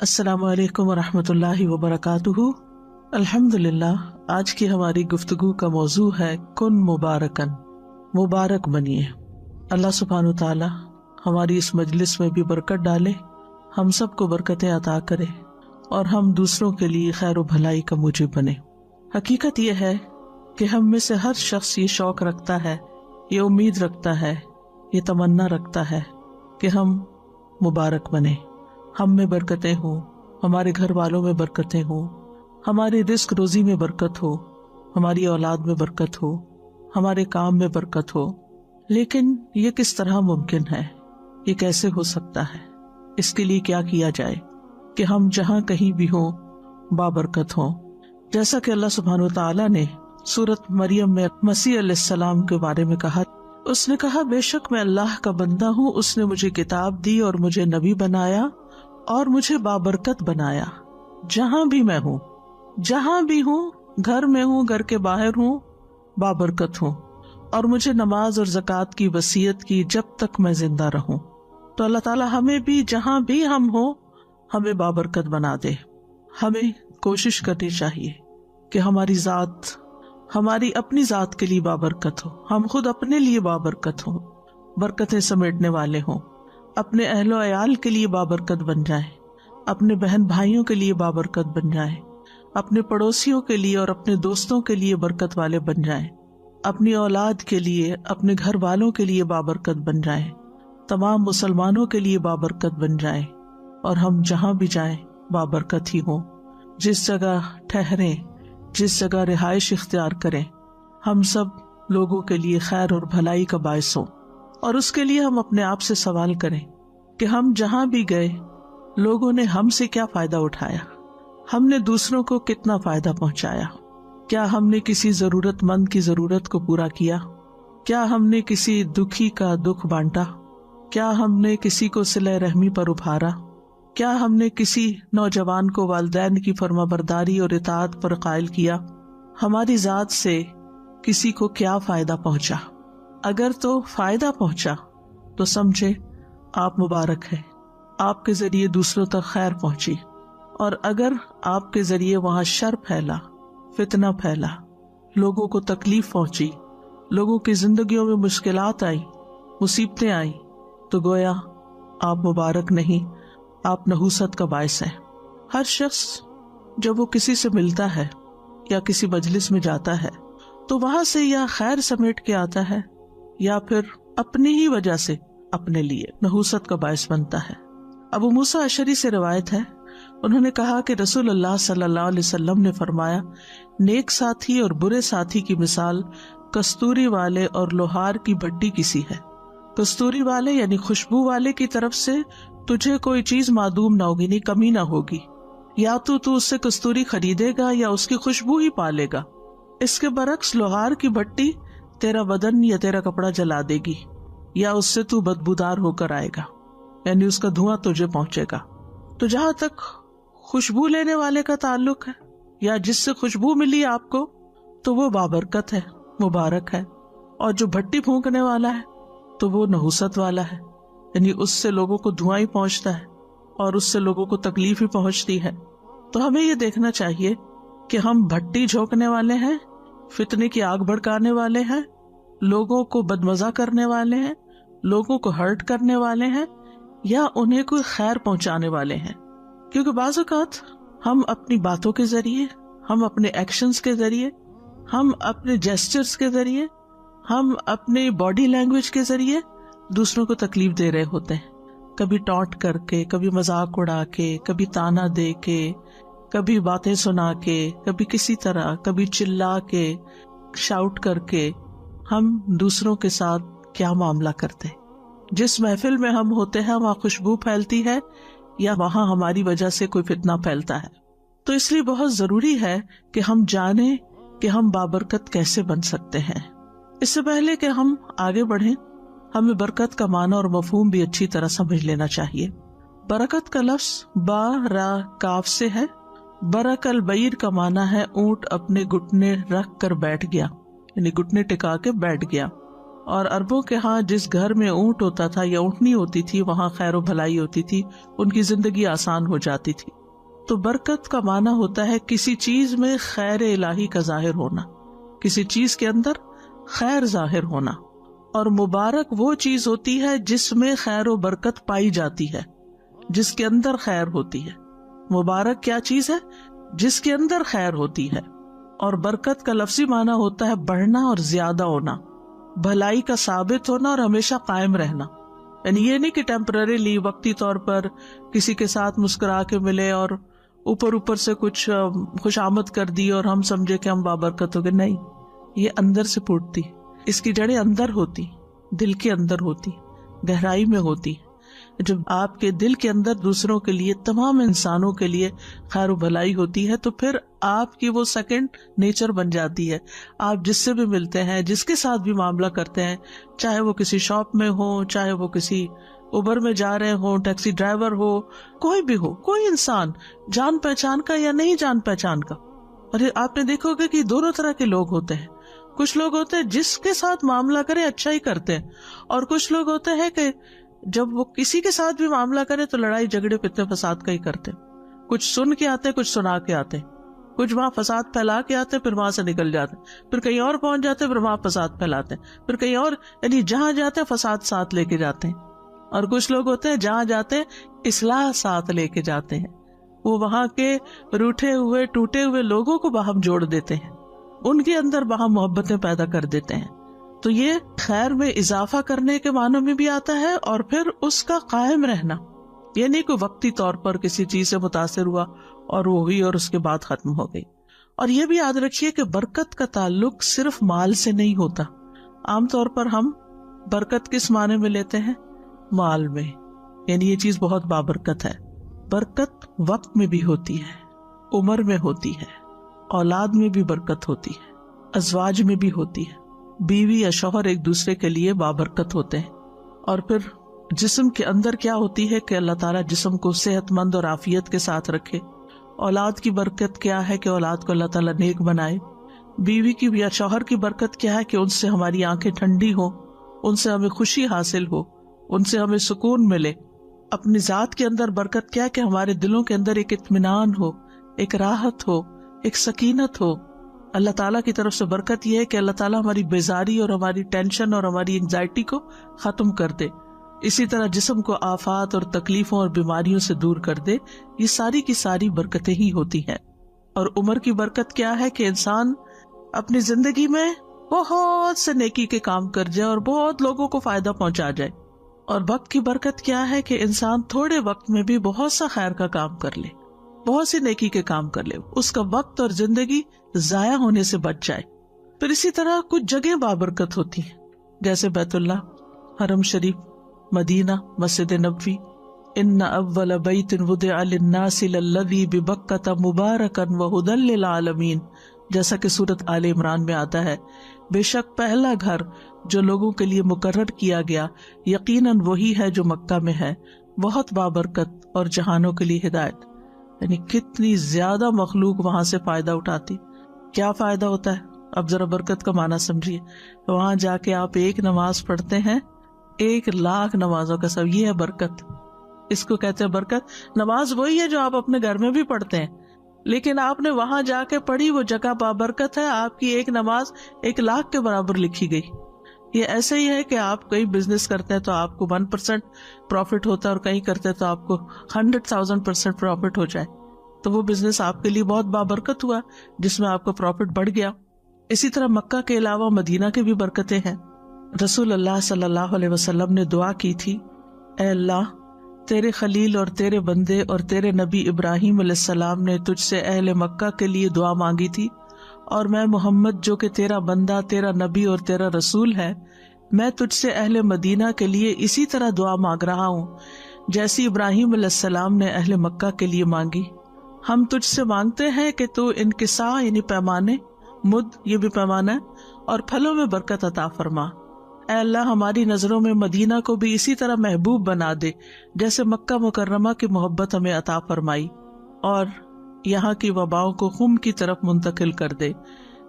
السلام علیکم ورحمۃ اللہ وبرکاتہ۔ الحمدللہ، آج کی ہماری گفتگو کا موضوع ہے کن مبارکن، مبارک بنیے۔ اللہ سبحانہ و تعالی ہماری اس مجلس میں بھی برکت ڈالے، ہم سب کو برکتیں عطا کرے اور ہم دوسروں کے لیے خیر و بھلائی کا موجب بنے۔ حقیقت یہ ہے کہ ہم میں سے ہر شخص یہ شوق رکھتا ہے، یہ امید رکھتا ہے، یہ تمنا رکھتا ہے کہ ہم مبارک بنے، ہم میں برکتیں ہوں، ہمارے گھر والوں میں برکتیں ہوں، ہماری رزق روزی میں برکت ہو، ہماری اولاد میں برکت ہو، ہمارے کام میں برکت ہو۔ لیکن یہ کس طرح ممکن ہے؟ یہ کیسے ہو سکتا ہے؟ اس کے لیے کیا کیا جائے کہ ہم جہاں کہیں بھی ہوں بابرکت ہوں؟ جیسا کہ اللہ سبحانہ وتعالی نے سورۃ مریم میں مسیح علیہ السلام کے بارے میں کہا، اس نے کہا بے شک میں اللہ کا بندہ ہوں، اس نے مجھے کتاب دی اور مجھے نبی بنایا اور مجھے بابرکت بنایا۔ جہاں بھی میں ہوں، جہاں بھی ہوں، گھر میں ہوں، گھر کے باہر ہوں، بابرکت ہوں، اور مجھے نماز اور زکوٰۃ کی وصیت کی جب تک میں زندہ رہوں۔ تو اللہ تعالیٰ ہمیں بھی جہاں بھی ہم ہوں ہمیں بابرکت بنا دے۔ ہمیں کوشش کرنی چاہیے کہ ہماری ذات، ہماری اپنی ذات کے لیے بابرکت ہو، ہم خود اپنے لیے بابرکت ہوں، برکتیں سمیٹنے والے ہوں، اپنے اہل و عیال کے لیے بابرکت بن جائیں، اپنے بہن بھائیوں کے لیے بابرکت بن جائیں، اپنے پڑوسیوں کے لیے اور اپنے دوستوں کے لیے برکت والے بن جائیں، اپنی اولاد کے لیے، اپنے گھر والوں کے لیے بابرکت بن جائیں، تمام مسلمانوں کے لیے بابرکت بن جائیں، اور ہم جہاں بھی جائیں بابرکت ہی ہوں۔ جس جگہ ٹھہریں، جس جگہ رہائش اختیار کریں، ہم سب لوگوں کے لیے خیر اور بھلائی کا باعث ہوں۔ اور اس کے لیے ہم اپنے آپ سے سوال کریں کہ ہم جہاں بھی گئے لوگوں نے ہم سے کیا فائدہ اٹھایا، ہم نے دوسروں کو کتنا فائدہ پہنچایا، کیا ہم نے کسی ضرورت مند کی ضرورت کو پورا کیا، کیا ہم نے کسی دکھی کا دکھ بانٹا، کیا ہم نے کسی کو صلہ رحمی پر ابھارا، کیا ہم نے کسی نوجوان کو والدین کی فرمانبرداری اور اطاعت پر قائل کیا، ہماری ذات سے کسی کو کیا فائدہ پہنچا۔ اگر تو فائدہ پہنچا تو سمجھے آپ مبارک ہیں، آپ کے ذریعے دوسروں تک خیر پہنچی، اور اگر آپ کے ذریعے وہاں شر پھیلا، فتنہ پھیلا، لوگوں کو تکلیف پہنچی، لوگوں کی زندگیوں میں مشکلات آئی، مصیبتیں آئیں، تو گویا آپ مبارک نہیں، آپ نحوست کا باعث ہیں۔ ہر شخص جب وہ کسی سے ملتا ہے یا کسی مجلس میں جاتا ہے تو وہاں سے یا خیر سمیٹ کے آتا ہے یا پھر اپنی ہی وجہ سے اپنے لیے نحوست کا باعث بنتا ہے۔ ابو موسیٰ اشعری سے روایت ہے، انہوں نے کہا کہ رسول اللہ صلی اللہ علیہ وسلم نے فرمایا، نیک ساتھی اور برے ساتھی کی مثال کستوری والے اور لوہار کی بھٹی کی سی ہے۔ کستوری والے یعنی خوشبو والے کی طرف سے تجھے کوئی چیز معدوم نہ ہوگی، نہیں کمی نہ ہوگی، یا تو اس سے کستوری خریدے گا یا اس کی خوشبو ہی پالے گا۔ اس کے برعکس لوہار کی بھٹی تیرا بدن یا تیرا کپڑا جلا دے گی، یا اس سے تو بدبودار ہو کر آئے گا، یعنی اس کا دھواں تجھے پہنچے گا۔ تو جہاں تک خوشبو لینے والے کا تعلق ہے یا جس سے خوشبو ملی آپ کو، تو وہ بابرکت ہے، مبارک ہے، اور جو بھٹی پھونکنے والا ہے تو وہ نحوست والا ہے، یعنی اس سے لوگوں کو دھواں ہی پہنچتا ہے اور اس سے لوگوں کو تکلیف ہی پہنچتی ہے۔ تو ہمیں یہ دیکھنا چاہیے کہ ہم بھٹی جھونکنے والے ہیں، فتنے کی آگ بھڑکانے والے ہیں، لوگوں کو بدمزہ کرنے والے ہیں، لوگوں کو ہرٹ کرنے والے ہیں، یا انہیں کوئی خیر پہنچانے والے ہیں۔ کیونکہ بعض اوقات ہم اپنی باتوں کے ذریعے، ہم اپنے ایکشنز کے ذریعے، ہم اپنے جیسچرز کے ذریعے، ہم اپنے باڈی لینگویج کے ذریعے دوسروں کو تکلیف دے رہے ہوتے ہیں، کبھی ٹانٹ کر کے، کبھی مذاق اڑا کے، کبھی تانا دے کے، کبھی باتیں سنا کے، کبھی کسی طرح، کبھی چلا کے، شاؤٹ کر کے ہم دوسروں کے ساتھ کیا معاملہ کرتے ہیں۔ جس محفل میں ہم ہوتے ہیں وہاں خوشبو پھیلتی ہے یا وہاں ہماری وجہ سے کوئی فتنہ پھیلتا ہے۔ تو اس لیے بہت ضروری ہے کہ ہم جانیں کہ ہم بابرکت کیسے بن سکتے ہیں۔ اس سے پہلے کہ ہم آگے بڑھیں، ہمیں برکت کا معنی اور مفہوم بھی اچھی طرح سمجھ لینا چاہیے۔ برکت کا لفظ با را کاف سے ہے۔ برک البعیر کا معنی ہے اونٹ اپنے گھٹنے رکھ کر بیٹھ گیا، یعنی گھٹنے ٹکا کے بیٹھ گیا۔ اور عربوں کے ہاں جس گھر میں اونٹ ہوتا تھا یا اونٹنی ہوتی تھی وہاں خیر و بھلائی ہوتی تھی، ان کی زندگی آسان ہو جاتی تھی. تو برکت کا معنی ہوتا ہے کسی چیز میں خیر الہی کا ظاہر ہونا، کسی چیز کے اندر خیر ظاہر ہونا. اور مبارک وہ چیز ہوتی ہے جس میں خیر و برکت پائی جاتی ہے، جس کے اندر خیر ہوتی ہے. مبارک کیا چیز ہے؟ جس کے اندر خیر ہوتی ہے. اور برکت کا لفظی معنی ہوتا ہے بڑھنا اور زیادہ ہونا، بھلائی کا ثابت ہونا اور ہمیشہ قائم رہنا. یعنی یہ نہیں کہ ٹیمپرریلی وقتی طور پر کسی کے ساتھ مسکرا کے ملے اور اوپر سے کچھ خوش آمد کر دی اور ہم سمجھے کہ ہم بابرکت ہو گئے. نہیں، یہ اندر سے پھوٹتی، اس کی جڑیں اندر ہوتی، دل کے اندر ہوتی، گہرائی میں ہوتی. جب آپ کے دل کے اندر دوسروں کے لیے، تمام انسانوں کے لیے خیر و بھلائی ہوتی ہے تو پھر آپ کی وہ سیکنڈ نیچر بن جاتی ہے. آپ جس سے بھی ملتے ہیں، جس کے ساتھ بھی معاملہ کرتے ہیں، چاہے وہ کسی شاپ میں ہو، چاہے وہ کسی اوبر میں جا رہے ہوں، ٹیکسی ڈرائیور ہو، کوئی بھی ہو، کوئی انسان جان پہچان کا یا نہیں جان پہچان کا. اور آپ نے دیکھو گے کہ دونوں طرح کے لوگ ہوتے ہیں. کچھ لوگ ہوتے ہیں جس کے ساتھ معاملہ کرے اچھا ہی کرتے ہیں، اور کچھ لوگ ہوتے ہیں کہ جب وہ کسی کے ساتھ بھی معاملہ کرے تو لڑائی جھگڑے فتنے فساد کا ہی کرتے. کچھ سن کے آتے، کچھ سنا کے آتے، کچھ وہاں فساد پھیلا کے آتے پھر وہاں سے نکل جاتے، پھر کہیں اور پہنچ جاتے پھر وہاں فساد پھیلاتے، پھر کہیں اور، یعنی جہاں جاتے فساد ساتھ لے کے جاتے ہیں. اور کچھ لوگ ہوتے ہیں جہاں جاتے اصلاح ساتھ لے کے جاتے ہیں. وہ وہاں کے روٹھے ہوئے ٹوٹے ہوئے لوگوں کو باہم جوڑ دیتے ہیں، ان کے اندر باہم محبتیں پیدا کر دیتے ہیں. تو یہ خیر میں اضافہ کرنے کے معنوں میں بھی آتا ہے، اور پھر اس کا قائم رہنا. یہ نہیں کوئی وقتی طور پر کسی چیز سے متاثر ہوا اور وہ ہوئی اور اس کے بعد ختم ہو گئی. اور یہ بھی یاد رکھیے کہ برکت کا تعلق صرف مال سے نہیں ہوتا. عام طور پر ہم برکت کس معنی میں لیتے ہیں؟ مال میں، یعنی یہ چیز بہت بابرکت ہے. برکت وقت میں بھی ہوتی ہے، عمر میں ہوتی ہے، اولاد میں بھی برکت ہوتی ہے، ازواج میں بھی ہوتی ہے. بیوی یا شوہر ایک دوسرے کے لیے بابرکت ہوتے ہیں. اور پھر جسم کے اندر کیا ہوتی ہے کہ اللہ تعالیٰ جسم کو صحت مند اور عافیت کے ساتھ رکھے. اولاد کی برکت کیا ہے کہ اولاد کو اللہ تعالیٰ نیک بنائے. بیوی کی یا شوہر کی برکت کیا ہے کہ ان سے ہماری آنکھیں ٹھنڈی ہوں، ان سے ہمیں خوشی حاصل ہو، ان سے ہمیں سکون ملے. اپنی ذات کے اندر برکت کیا ہے کہ ہمارے دلوں کے اندر ایک اطمینان ہو، ایک راحت ہو، ایک سکینت ہو. اللہ تعالیٰ کی طرف سے برکت یہ ہے کہ اللہ تعالیٰ ہماری بیزاری اور ہماری ٹینشن اور ہماری انگزائٹی کو ختم کر دے. اسی طرح جسم کو آفات اور تکلیفوں اور بیماریوں سے دور کر دے. یہ ساری کی ساری برکتیں ہی ہوتی ہیں. اور عمر کی برکت کیا ہے کہ انسان اپنی زندگی میں بہت سے نیکی کے کام کر جائے اور بہت لوگوں کو فائدہ پہنچا جائے. اور وقت کی برکت کیا ہے کہ انسان تھوڑے وقت میں بھی بہت سا خیر کا کام کر لے، بہت سی نیکی کے کام کر لے، اس کا وقت اور زندگی ضائع ہونے سے بچ جائے. پھر اسی طرح کچھ جگہ بابرکت ہوتی ہیں، جیسے بیت اللہ، حرم شریف، مدینہ، مسجد نبوی. ان اول بیت وضع للناس للذی ببکۃ مبارکا وہدی للعالمین، جیسا کہ سورۃ آل عمران میں آتا ہے، بے شک پہلا گھر جو لوگوں کے لیے مقرر کیا گیا یقیناً وہی ہے جو مکہ میں ہے، بہت بابرکت اور جہانوں کے لیے ہدایت. یعنی کتنی زیادہ مخلوق وہاں سے فائدہ اٹھاتی. کیا فائدہ ہوتا ہے؟ اب ذرا برکت کا معنی سمجھیے. وہاں جا کے آپ ایک نماز پڑھتے ہیں 1,00,000 نمازوں کا سب، یہ ہے برکت. اس کو کہتے ہیں برکت. نماز وہی ہے جو آپ اپنے گھر میں بھی پڑھتے ہیں، لیکن آپ نے وہاں جا کے پڑھی، وہ جگہ بابرکت ہے. آپ کی ایک نماز 1,00,000 کے برابر لکھی گئی. یہ ایسے ہی ہے کہ آپ کہیں بزنس کرتے ہیں تو آپ کو 1% پروفٹ ہوتا ہے، اور کہیں کرتے ہیں تو آپ کو 100,000% پروفٹ ہو جائے، تو وہ بزنس آپ کے لیے بہت بابرکت ہوا جس میں آپ کا پروفٹ بڑھ گیا. اسی طرح مکہ کے علاوہ مدینہ کی بھی برکتیں ہیں. رسول اللہ صلی اللہ علیہ وسلم نے دعا کی تھی، اے اللہ، تیرے خلیل اور تیرے بندے اور تیرے نبی ابراہیم علیہ السلام نے تجھ سے اہل مکہ کے لیے دعا مانگی تھی، اور میں محمد جو کہ تیرا بندہ، تیرا نبی اور تیرا رسول ہے، میں تجھ سے اہل مدینہ کے لیے اسی طرح دعا مانگ رہا ہوں جیسی ابراہیم علیہ السلام نے اہل مکہ کے لیے مانگی. ہم تجھ سے مانگتے ہیں کہ تو انکسا یعنی پیمانے، مد یہ بھی پیمانہ ہے، اور پھلوں میں برکت عطا فرما. اے اللہ، ہماری نظروں میں مدینہ کو بھی اسی طرح محبوب بنا دے جیسے مکہ مکرمہ کی محبت ہمیں عطا فرمائی، اور یہاں کی وباؤں کو خم کی طرف منتقل کر دے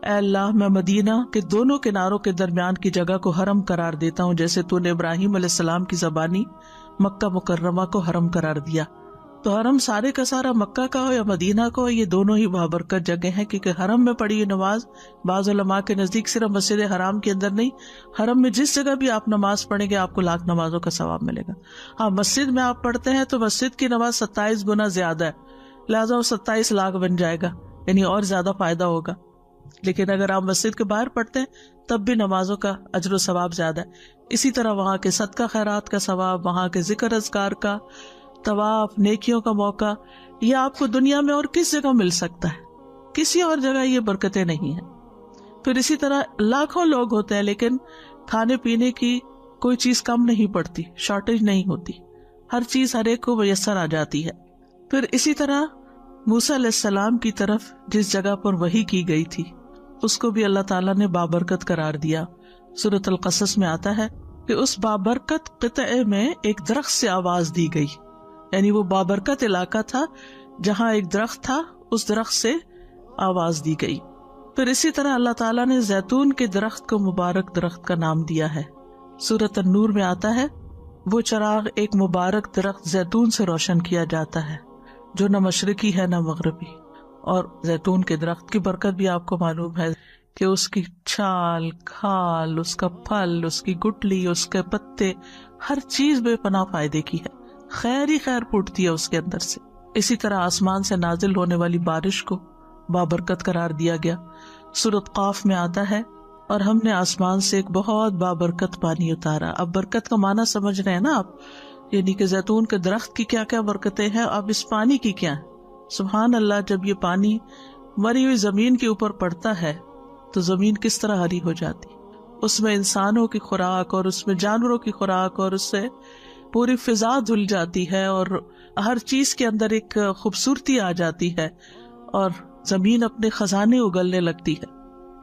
اے اللہ میں مدینہ کے دونوں کناروں کے درمیان کی جگہ کو حرم قرار دیتا ہوں، جیسے تو نے ابراہیم علیہ السلام کی زبانی مکہ مکرمہ کو حرم قرار دیا۔ تو حرم سارے کا سارا مکہ کا ہو یا مدینہ کا ہو، یہ دونوں ہی بابرکت جگہ ہیں، کیونکہ حرم میں پڑھی نماز بعض علماء کے نزدیک صرف مسجد حرام کے اندر نہیں، حرم میں جس جگہ بھی آپ نماز پڑھیں گے آپ کو لاکھ نمازوں کا ثواب ملے گا۔ ہاں مسجد میں آپ پڑھتے ہیں تو مسجد کی نماز 27 گنا زیادہ ہے، لہٰذا وہ 27 لاکھ بن جائے گا، یعنی اور زیادہ فائدہ ہوگا۔ لیکن اگر آپ مسجد کے باہر پڑھتے ہیں تب بھی نمازوں کا اجر و ثواب زیادہ ہے۔ اسی طرح وہاں کے صدقہ خیرات کا ثواب، وہاں کے ذکر اذکار کا، طواف، نیکیوں کا موقع، یہ آپ کو دنیا میں اور کس جگہ مل سکتا ہے، کسی اور جگہ یہ برکتیں نہیں ہیں۔ پھر اسی طرح لاکھوں لوگ ہوتے ہیں لیکن کھانے پینے کی کوئی چیز کم نہیں پڑتی، شارٹیج نہیں ہوتی، ہر چیز ہر ایک کو میسر آ جاتی ہے۔ پھر اسی طرح موسیٰ علیہ السلام کی طرف جس جگہ پر وحی کی گئی تھی اس کو بھی اللہ تعالیٰ نے بابرکت قرار دیا۔ سورۃ القصص میں آتا ہے کہ اس بابرکت قطعے میں ایک درخت سے آواز دی گئی، یعنی وہ بابرکت علاقہ تھا جہاں ایک درخت تھا، اس درخت سے آواز دی گئی۔ پھر اسی طرح اللہ تعالیٰ نے زیتون کے درخت کو مبارک درخت کا نام دیا ہے۔ سورۃ النور میں آتا ہے وہ چراغ ایک مبارک درخت زیتون سے روشن کیا جاتا ہے جو نہ مشرقی ہے نہ مغربی۔ اور زیتون کے درخت کی برکت بھی آپ کو معلوم ہے کہ اس کی چھال، کھال، اس کا پھل، اس کی گٹلی، اس کے پتے، ہر چیز بے پناہ فائدے کی ہے، خیر ہی خیر پھوٹتی ہے اس کے اندر سے۔ اسی طرح آسمان سے نازل ہونے والی بارش کو بابرکت قرار دیا گیا۔ سورۃ قاف میں آتا ہے اور ہم نے آسمان سے ایک بہت بابرکت پانی اتارا۔ اب برکت کا معنی سمجھ رہے ہیں نا آپ، یعنی کہ زیتون کے درخت کی کیا کیا برکتیں ہیں، اب اس پانی کی کیا ہے۔ سبحان اللہ، جب یہ پانی مری ہوئی زمین کے اوپر پڑتا ہے تو زمین کس طرح ہری ہو جاتی، اس میں انسانوں کی خوراک اور اس میں جانوروں کی خوراک، اور اس سے پوری فضا دھل جاتی ہے اور ہر چیز کے اندر ایک خوبصورتی آ جاتی ہے اور زمین اپنے خزانے اگلنے لگتی ہے۔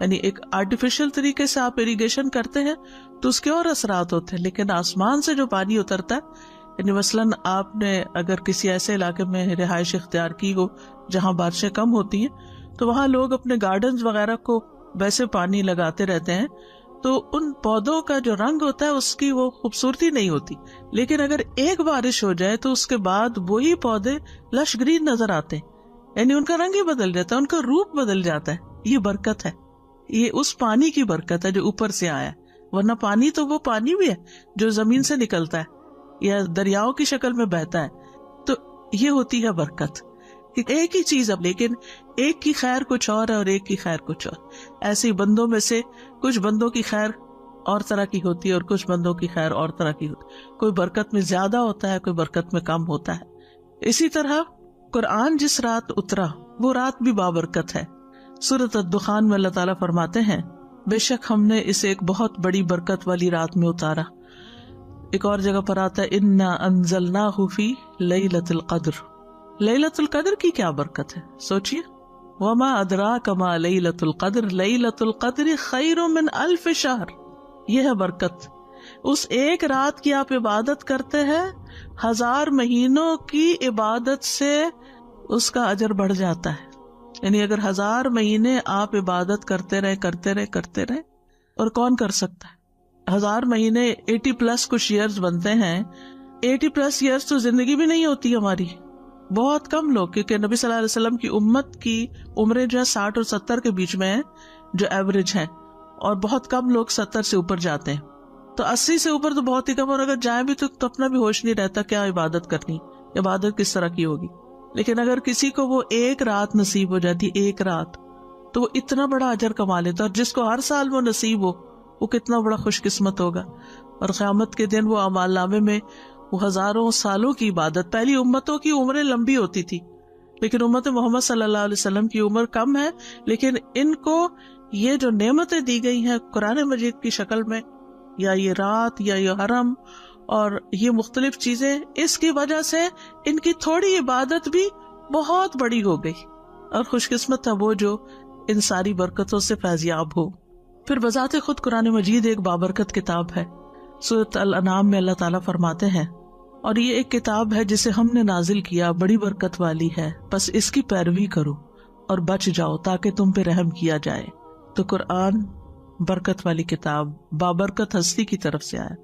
یعنی ایک آرٹیفیشل طریقے سے آپ اریگیشن کرتے ہیں تو اس کے اور اثرات ہوتے ہیں، لیکن آسمان سے جو پانی اترتا ہے، یعنی مثلاً آپ نے اگر کسی ایسے علاقے میں رہائش اختیار کی ہو جہاں بارشیں کم ہوتی ہیں تو وہاں لوگ اپنے گارڈنز وغیرہ کو ویسے پانی لگاتے رہتے ہیں تو ان پودوں کا جو رنگ ہوتا ہے اس کی وہ خوبصورتی نہیں ہوتی، لیکن اگر ایک بارش ہو جائے تو اس کے بعد وہی پودے لش گرین نظر آتے ہیں، یعنی ان کا رنگ ہی بدل جاتا ہے، ان کا روپ بدل جاتا ہے۔ یہ برکت ہے، یہ اس پانی کی برکت ہے جو اوپر سے آیا ہے، ورنہ پانی تو وہ پانی بھی ہے جو زمین سے نکلتا ہے یا دریاؤں کی شکل میں بہتا ہے۔ تو یہ ہوتی ہے برکت کہ ایک ہی چیز، اب لیکن ایک کی خیر کچھ اور ہے اور ایک کی خیر کچھ اور۔ ایسے ہی بندوں میں سے کچھ بندوں کی خیر اور طرح کی ہوتی ہے اور کچھ بندوں کی خیر اور طرح کی ہوتی ہے، کوئی برکت میں زیادہ ہوتا ہے، کوئی برکت میں کم ہوتا ہے۔ اسی طرح قرآن جس رات اترا وہ رات بھی بابرکت ہے۔ سورۃ الدخان میں اللہ تعالیٰ فرماتے ہیں بے شک ہم نے اسے ایک بہت بڑی برکت والی رات میں اتارا۔ ایک اور جگہ پر آتا ہے انا انزلناہ فی لیلۃ القدر۔ لیلۃ القدر کی کیا برکت ہے، سوچئے، وما ادراک ما لیلۃ القدر لیلۃ القدر خیر من الف شہر۔ یہ ہے برکت، اس ایک رات کی آپ عبادت کرتے ہیں 1000 مہینوں کی عبادت سے اس کا اجر بڑھ جاتا ہے۔ یعنی اگر 1000 مہینے آپ عبادت کرتے رہے، اور کون کر سکتا ہے 1000 مہینے 80+ کچھ ایئرز بنتے ہیں، 80+ ایئرز تو زندگی بھی نہیں ہوتی ہماری، بہت کم لوگ، کیونکہ نبی صلی اللہ علیہ وسلم کی امت کی عمریں جو ہے 60 اور 70 کے بیچ میں ہیں جو ایوریج ہے، اور بہت کم لوگ 70 سے اوپر جاتے ہیں، تو 80 سے اوپر تو بہت ہی کم، اور اگر جائیں بھی تو اپنا بھی ہوش نہیں رہتا کیا عبادت کرنی، عبادت کس طرح کی ہوگی۔ لیکن اگر کسی کو وہ ایک رات نصیب ہو جاتی، ایک رات، تو وہ اتنا بڑا اجر کما لیتا، اور جس کو ہر سال وہ نصیب ہو وہ کتنا بڑا خوش قسمت ہوگا۔ اور قیامت کے دن وہ اعمال نامے میں وہ ہزاروں سالوں کی عبادت، پہلی امتوں کی عمریں لمبی ہوتی تھی لیکن امت محمد صلی اللہ علیہ وسلم کی عمر کم ہے، لیکن ان کو یہ جو نعمتیں دی گئی ہیں قرآن مجید کی شکل میں، یا یہ رات یا یہ حرم اور یہ مختلف چیزیں، اس کی وجہ سے ان کی تھوڑی عبادت بھی بہت بڑی ہو گئی، اور خوش قسمت تھا وہ جو ان ساری برکتوں سے فیضیاب ہو۔ پھر بذات خود قرآن مجید ایک بابرکت کتاب ہے۔ سورۃ الانعام میں اللہ تعالیٰ فرماتے ہیں اور یہ ایک کتاب ہے جسے ہم نے نازل کیا، بڑی برکت والی ہے، بس اس کی پیروی کرو اور بچ جاؤ تاکہ تم پہ رحم کیا جائے۔ تو قرآن برکت والی کتاب، بابرکت ہستی کی طرف سے آیا.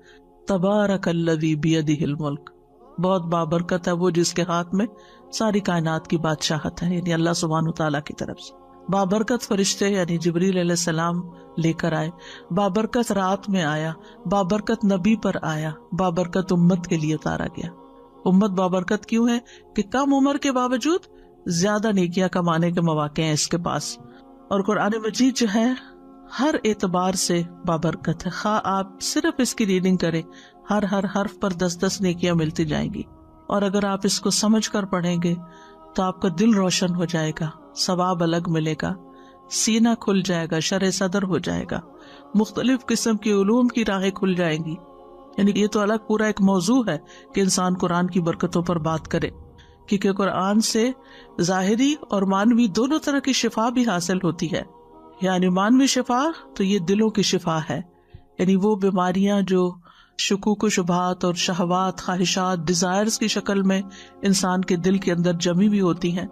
تبارک الذی بیدہ الملک، بہت بابرکت ہے وہ جس کے ہاتھ میں ساری کائنات کی بادشاہت ہے، یعنی اللہ سبحانہ تعالیٰ کی طرف سے. بابرکت فرشتے یعنی جبریل علیہ السلام لے کر آئے، بابرکت رات میں آیا، بابرکت نبی پر آیا، بابرکت امت کے لیے اتارا گیا. امت بابرکت کیوں ہے؟ کہ کم عمر کے باوجود زیادہ نیکیاں کمانے کے مواقع ہیں اس کے پاس. اور قرآن مجید جو ہے ہر اعتبار سے بابرکت ہے. خواہ آپ صرف اس کی ریڈنگ کریں، ہر حرف پر 10 نیکیاں ملتی جائیں گی. اور اگر آپ اس کو سمجھ کر پڑھیں گے تو آپ کا دل روشن ہو جائے گا، ثواب الگ ملے گا، سینہ کھل جائے گا، شرح صدر ہو جائے گا، مختلف قسم کی علوم کی راہیں کھل جائیں گی. یعنی یہ تو الگ پورا ایک موضوع ہے کہ انسان قرآن کی برکتوں پر بات کرے، کیونکہ قرآن سے ظاہری اور معنوی دونوں طرح کی شفا بھی حاصل ہوتی ہے. یعنی معنوی شفا تو یہ دلوں کی شفا ہے، یعنی وہ بیماریاں جو شکوک و شبہات اور شہوات، خواہشات، ڈیزائرز کی شکل میں انسان کے دل کے اندر جمی ہوئی ہوتی ہیں،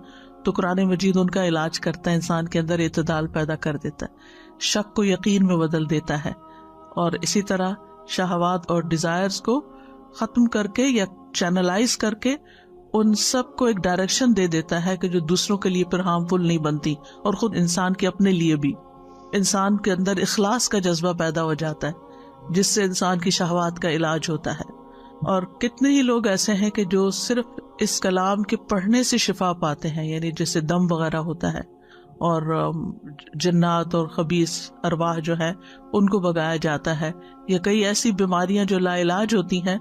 تو قرآن مجید ان کا علاج کرتا ہے، انسان کے اندر اعتدال پیدا کر دیتا ہے، شک کو یقین میں بدل دیتا ہے، اور اسی طرح شہوات اور ڈیزائرز کو ختم کر کے یا چینلائز کر کے ان سب کو ایک ڈائریکشن دے دیتا ہے کہ جو دوسروں کے لیے پھر ہارمفل نہیں بنتی، اور خود انسان کے اپنے لیے بھی. انسان کے اندر اخلاص کا جذبہ پیدا ہو جاتا ہے جس سے انسان کی شہوات کا علاج ہوتا ہے. اور کتنے ہی لوگ ایسے ہیں کہ جو صرف اس کلام کے پڑھنے سے شفا پاتے ہیں، یعنی جیسے دم وغیرہ ہوتا ہے اور جنات اور خبیث ارواح جو ہے ان کو بھگایا جاتا ہے، یا کئی ایسی بیماریاں جو لا علاج ہوتی ہیں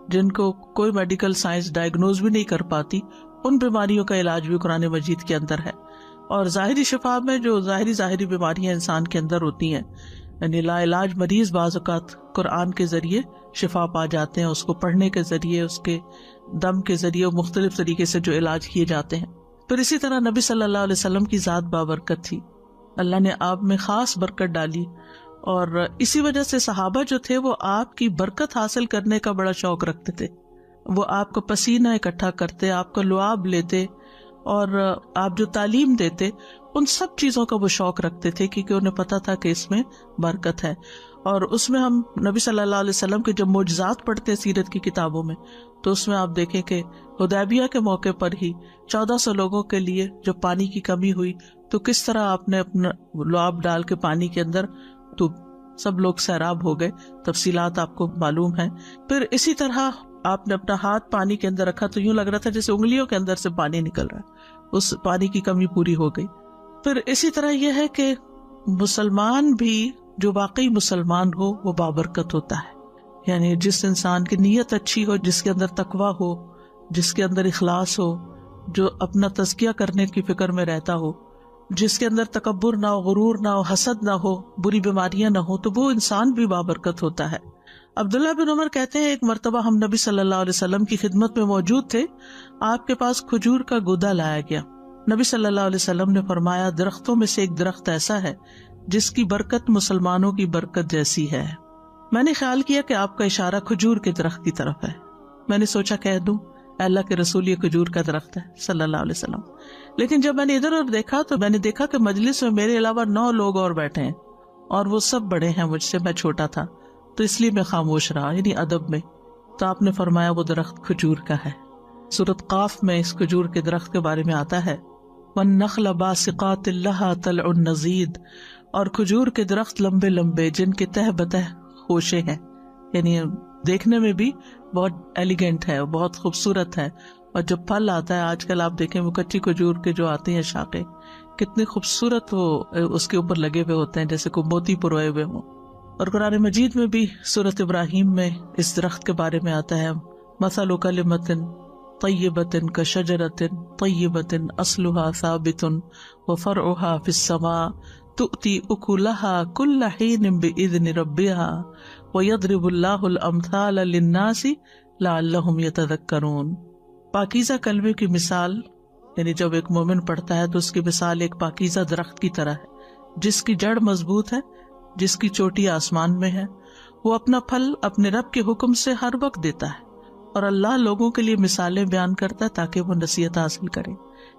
جن کو کوئی میڈیکل سائنس ڈائگنوز بھی نہیں کر پاتی، ان بیماریوں کا علاج بھی قرآن مجید کے اندر ہے. اور ظاہری شفا میں جو ظاہری بیماریاں انسان کے اندر ہوتی ہیں، یعنی لا علاج مریض بعض اوقات قرآن کے ذریعے شفا پا جاتے ہیں، اس کو پڑھنے کے ذریعے، اس کے دم کے ذریعے، مختلف طریقے سے جو علاج کیے جاتے ہیں. پھر اسی طرح نبی صلی اللہ علیہ وسلم کی ذات بابرکت تھی، اللہ نے آپ میں خاص برکت ڈالی، اور اسی وجہ سے صحابہ جو تھے وہ آپ کی برکت حاصل کرنے کا بڑا شوق رکھتے تھے. وہ آپ کا پسینہ اکٹھا کرتے، آپ کا لعاب لیتے، اور آپ جو تعلیم دیتے، ان سب چیزوں کا وہ شوق رکھتے تھے، کیونکہ انہیں پتا تھا کہ اس میں برکت ہے. اور اس میں ہم نبی صلی اللہ علیہ وسلم کے جب معجزات پڑھتے ہیں سیرت کی کتابوں میں، تو اس میں آپ دیکھیں کہ حدیبیہ کے موقع پر ہی 1400 لوگوں کے لیے جو پانی کی کمی ہوئی، تو کس طرح آپ نے اپنا لعاب ڈال کے پانی کے اندر، تو سب لوگ سیراب ہو گئے. تفصیلات آپ کو معلوم ہیں. پھر اسی طرح آپ نے اپنا ہاتھ پانی کے اندر رکھا تو یوں لگ رہا تھا جیسے انگلیوں کے اندر سے پانی نکل رہا ہے، اس پانی کی کمی پوری ہو گئی. پھر اسی طرح یہ ہے کہ مسلمان بھی جو واقعی مسلمان ہو وہ بابرکت ہوتا ہے. یعنی جس انسان کی نیت اچھی ہو، جس کے اندر تقویٰ ہو، جس کے اندر اخلاص ہو، جو اپنا تزکیہ کرنے کی فکر میں رہتا ہو، جس کے اندر تکبر نہ ہو، غرور نہ ہو، حسد نہ ہو، بری بیماریاں نہ ہو، تو وہ انسان بھی بابرکت ہوتا ہے. عبداللہ بن عمر کہتے ہیں ایک مرتبہ ہم نبی صلی اللہ علیہ وسلم کی خدمت میں موجود تھے، آپ کے پاس کھجور کا گودا لایا گیا. نبی صلی اللہ علیہ وسلم نے فرمایا، درختوں میں سے ایک درخت ایسا ہے جس کی برکت مسلمانوں کی برکت جیسی ہے. میں نے خیال کیا کہ آپ کا اشارہ کھجور کے درخت کی طرف ہے. میں نے سوچا کہہ دوں اے اللہ کے رسول یہ کھجور کا درخت ہے صلی اللہ علیہ وسلم. لیکن جب میں نے ادھر اور دیکھا تو میں نے دیکھا کہ مجلس میں میرے علاوہ 9 لوگ اور بیٹھے ہیں، اور وہ سب بڑے ہیں مجھ سے، میں چھوٹا تھا، تو اس لیے میں خاموش رہا، یعنی ادب میں. تو آپ نے فرمایا وہ درخت کھجور کا ہے. سورۃ قاف میں اس کھجور کے درخت کے بارے میں آتا ہے، وَالنَّخْلَ بَاسِقَاتٍ لَهَا طَلْعٌ نَضِيدٌ، اور کھجور کے درخت لمبے لمبے جن کے تہ بتہ خوشے ہیں، یعنی دیکھنے میں بھی بہت ایلیگنٹ ہے، بہت خوبصورت ہے. اور جب پھل آتا ہے، آج کل آپ دیکھیں وہ کچی کھجور کے جو آتے ہیں شاخیں، کتنے خوبصورت وہ اس کے اوپر لگے ہوئے ہوتے ہیں جیسے کوئی موتی پروئے ہوئے ہوں. اور قرآن مجید میں بھی سورۃ ابراہیم میں اس درخت کے بارے میں آتا ہے، مثل کلمۃ طیبۃ کشجرۃ طیبۃ اصلها ثابت وفرعها فی السماء تؤتی اکلها کل حین باذن ربها ویضرب اللہ الامثال للناس لعلہم یتذکرون. پاکیزہ کلمے کی مثال، یعنی جب ایک مومن پڑھتا ہے تو اس کی مثال ایک پاکیزہ درخت کی طرح ہے جس کی جڑ مضبوط ہے، جس کی چوٹی آسمان میں ہے. وہ اپنا پھل اپنے رب کے حکم سے ہر وقت دیتا ہے، اور اللہ لوگوں کے لیے مثالیں بیان کرتا ہے تاکہ وہ نصیحت حاصل کریں.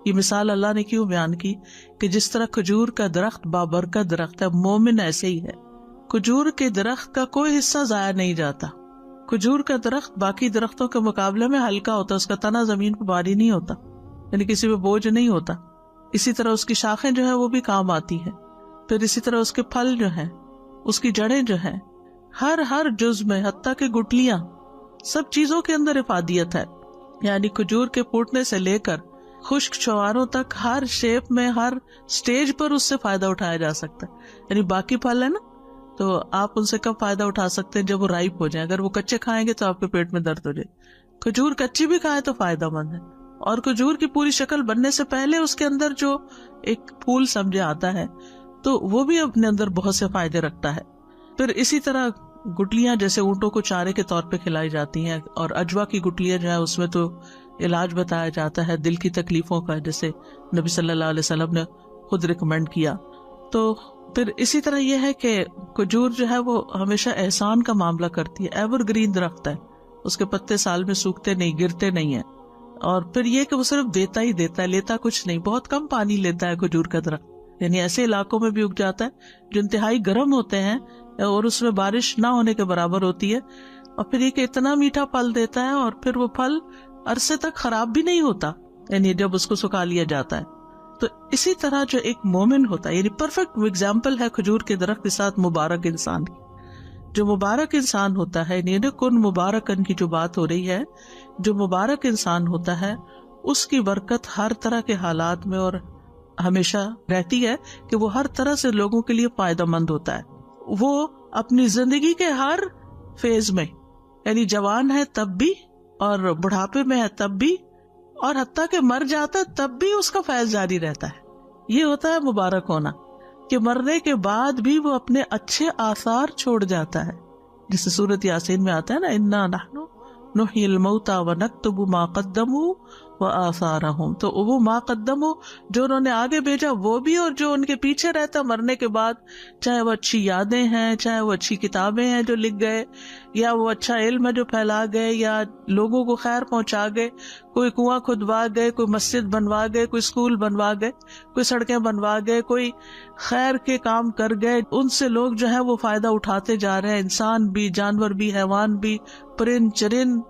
یہ مثال اللہ نے کیوں بیان کی کہ جس طرح کھجور کا درخت بابرکت درخت ہے، مومن ایسے ہی ہے. کھجور کے درخت کا کوئی حصہ ضائع نہیں جاتا. کھجور کا درخت باقی درختوں کے مقابلے میں ہلکا ہوتا ہے، اس کا تنا زمین پہ بھاری نہیں ہوتا، یعنی کسی پہ بوجھ نہیں ہوتا. اسی طرح اس کی شاخیں جو ہیں وہ بھی کام آتی ہیں. پھر اسی طرح اس کے پھل جو ہیں، اس کی جڑیں جو ہیں، ہر جز میں حتیٰ کہ گٹلیاں، سب چیزوں کے اندر افادیت ہے. یعنی کھجور کے پھوٹنے سے لے کر خشک چواروں تک ہر شیپ میں، ہر سٹیج پر اس سے فائدہ اٹھایا جا سکتا ہے. یعنی باقی پھل ہے نا، تو آپ ان سے کب فائدہ اٹھا سکتے ہیں؟ جب وہ رائپ ہو جائیں. اگر وہ کچے کھائیں گے تو آپ کے پیٹ میں درد ہو جائے. کھجور کچی بھی کھائے تو فائدہ مند ہے. اور کھجور کی پوری شکل بننے سے پہلے اس کے اندر جو ایک پھول سمجھے آتا ہے تو وہ بھی اپنے اندر بہت سے فائدے رکھتا ہے. پھر اسی طرح گٹلیاں جیسے اونٹوں کو چارے کے طور پہ کھلائی جاتی ہیں، اور اجوا کی گٹلیاں جو ہے اس میں تو علاج بتایا جاتا ہے دل کی تکلیفوں کا، جیسے نبی صلی اللہ علیہ وسلم نے خود ریکمینڈ کیا. تو پھر اسی طرح یہ ہے کہ کھجور جو ہے وہ ہمیشہ احسان کا معاملہ کرتی ہے. ایور گرین درخت ہے، اس کے پتے سال میں سوکھتے نہیں، گرتے نہیں ہیں. اور پھر یہ کہ وہ صرف دیتا ہی دیتا ہے، لیتا کچھ نہیں. بہت کم پانی لیتا ہے کھجور کا درخت، یعنی ایسے علاقوں میں بھی اگ جاتا ہے جو انتہائی گرم ہوتے ہیں اور اس میں بارش نہ ہونے کے برابر ہوتی ہے. اور پھر یہ کہ اتنا میٹھا پھل دیتا ہے، اور پھر وہ پھل عرصے تک خراب بھی نہیں ہوتا، یعنی جب اس کو سکھا لیا جاتا ہے. تو اسی طرح جو ایک مومن ہوتا ہے، یعنی پرفیکٹ ایگزامپل ہے کھجور کے درخت کے ساتھ مبارک انسان کی. جو مبارک انسان ہوتا ہے، یعنی کن مبارکن کی جو بات ہو رہی ہے، جو مبارک انسان ہوتا ہے اس کی برکت ہر طرح کے حالات میں اور ہمیشہ رہتی ہے کہ وہ ہر طرح سے لوگوں کے لیے فائدہ مند ہوتا ہے. وہ اپنی زندگی کے ہر فیز میں، یعنی جوان ہے تب بھی، اور بڑھاپے میں ہے تب بھی، اور حتیٰ کہ مر جاتا ہے تب بھی اس کا فیض جاری رہتا ہے. یہ ہوتا ہے مبارک ہونا، کہ مرنے کے بعد بھی وہ اپنے اچھے آثار چھوڑ جاتا ہے. جسے سورۃ یاسین میں آتا ہے نا، انا نحن نحیی الموتى ونکتب ما قدموا وآثارهم. تو وہ ما قدموا جو انہوں نے آگے بھیجا وہ بھی، اور جو ان کے پیچھے رہتا مرنے کے بعد، چاہے وہ اچھی یادیں ہیں، چاہے وہ اچھی کتابیں ہیں جو لکھ گئے، یا وہ اچھا علم ہے جو پھیلا گئے، یا لوگوں کو خیر پہنچا گئے، کوئی کنواں کھدوا گئے، کوئی مسجد بنوا گئے، کوئی اسکول بنوا گئے، کوئی سڑکیں بنوا گئے، کوئی خیر کے کام کر گئے. ان سے لوگ جو ہے وہ فائدہ اٹھاتے جا رہے ہیں، انسان بھی، جانور بھی، حیوان بھی، پرند چرند.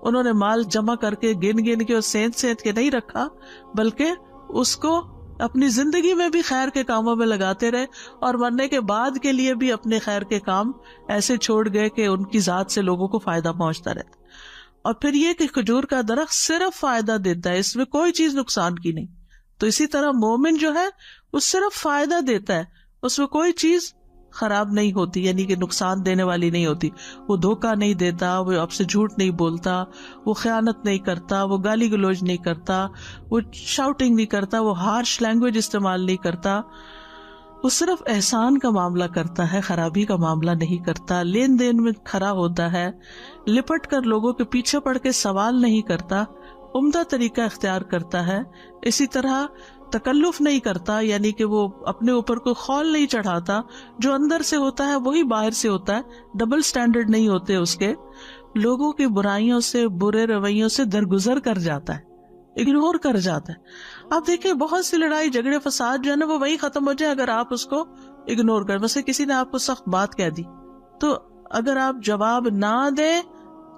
انہوں نے مال جمع کر کے گن کے اور سینت کے نہیں رکھا، بلکہ اس کو اپنی زندگی میں بھی خیر کے کاموں میں لگاتے رہے، اور مرنے کے بعد کے لیے بھی اپنے خیر کے کام ایسے چھوڑ گئے کہ ان کی ذات سے لوگوں کو فائدہ پہنچتا رہتا. اور پھر یہ کہ کھجور کا درخت صرف فائدہ دیتا ہے، اس میں کوئی چیز نقصان کی نہیں. تو اسی طرح مومن جو ہے وہ صرف فائدہ دیتا ہے، اس میں کوئی چیز خراب نہیں ہوتی، یعنی کہ نقصان دینے والی نہیں ہوتی. وہ دھوکہ نہیں دیتا، وہ آپ سے جھوٹ نہیں بولتا، وہ خیانت نہیں کرتا، وہ گالی گلوچ نہیں کرتا، وہ شاؤٹنگ نہیں کرتا، وہ ہارش لینگویج استعمال نہیں کرتا. وہ صرف احسان کا معاملہ کرتا ہے، خرابی کا معاملہ نہیں کرتا. لین دین میں کھڑا ہوتا ہے، لپٹ کر لوگوں کے پیچھے پڑ کے سوال نہیں کرتا، عمدہ طریقہ اختیار کرتا ہے. اسی طرح تکلف نہیں کرتا، یعنی کہ وہ اپنے اوپر کوئی خول نہیں چڑھاتا. جو اندر سے ہوتا ہے وہی باہر سے ہوتا ہے، ڈبل سٹینڈرڈ نہیں ہوتے اس کے. لوگوں کی برائیوں سے، برے رویوں سے درگزر کر جاتا ہے، اگنور کر جاتا ہے. آپ دیکھیں بہت سی لڑائی جھگڑے فساد جو ہے نا وہ وہی ختم ہو جائے اگر آپ اس کو اگنور کریں. ویسے کسی نے آپ کو سخت بات کہہ دی تو اگر آپ جواب نہ دیں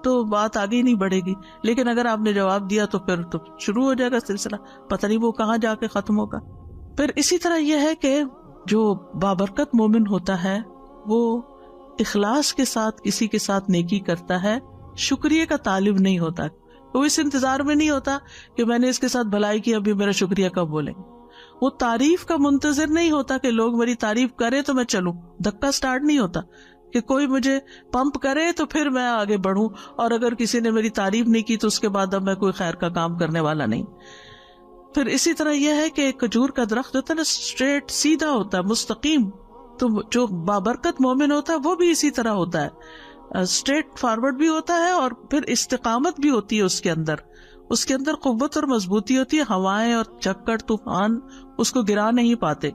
تو بات آگے نہیں بڑھے گی، لیکن اگر آپ نے جواب دیا تو پھر تو شروع ہو جائے گا سلسلہ، پتہ نہیں وہ کہاں جا کے ختم ہوگا. پھر اسی طرح یہ ہے کہ جو بابرکت مومن ہوتا ہے وہ اخلاص کے ساتھ کسی کے ساتھ نیکی کرتا ہے، شکریہ کا طالب نہیں ہوتا. وہ اس انتظار میں نہیں ہوتا کہ میں نے اس کے ساتھ بھلائی کی، ابھی میرا شکریہ کب بولیں. وہ تعریف کا منتظر نہیں ہوتا کہ لوگ میری تعریف کریں تو میں چلوں. دھکا سٹارٹ نہیں ہوتا کہ کوئی مجھے پمپ کرے تو پھر میں آگے بڑھوں، اور اگر کسی نے میری تعریف نہیں کی تو اس کے بعد اب میں کوئی خیر کا کام کرنے والا نہیں. پھر اسی طرح یہ ہے کہ کھجور کا درخت ہوتا ہے نا، اسٹریٹ سیدھا ہوتا ہے، مستقیم. تو جو بابرکت مومن ہوتا ہے وہ بھی اسی طرح ہوتا ہے، اسٹریٹ فارورڈ بھی ہوتا ہے، اور پھر استقامت بھی ہوتی ہے اس کے اندر قوت اور مضبوطی ہوتی ہے. ہوائیں اور چکر طوفان اس کو گرا نہیں پاتے،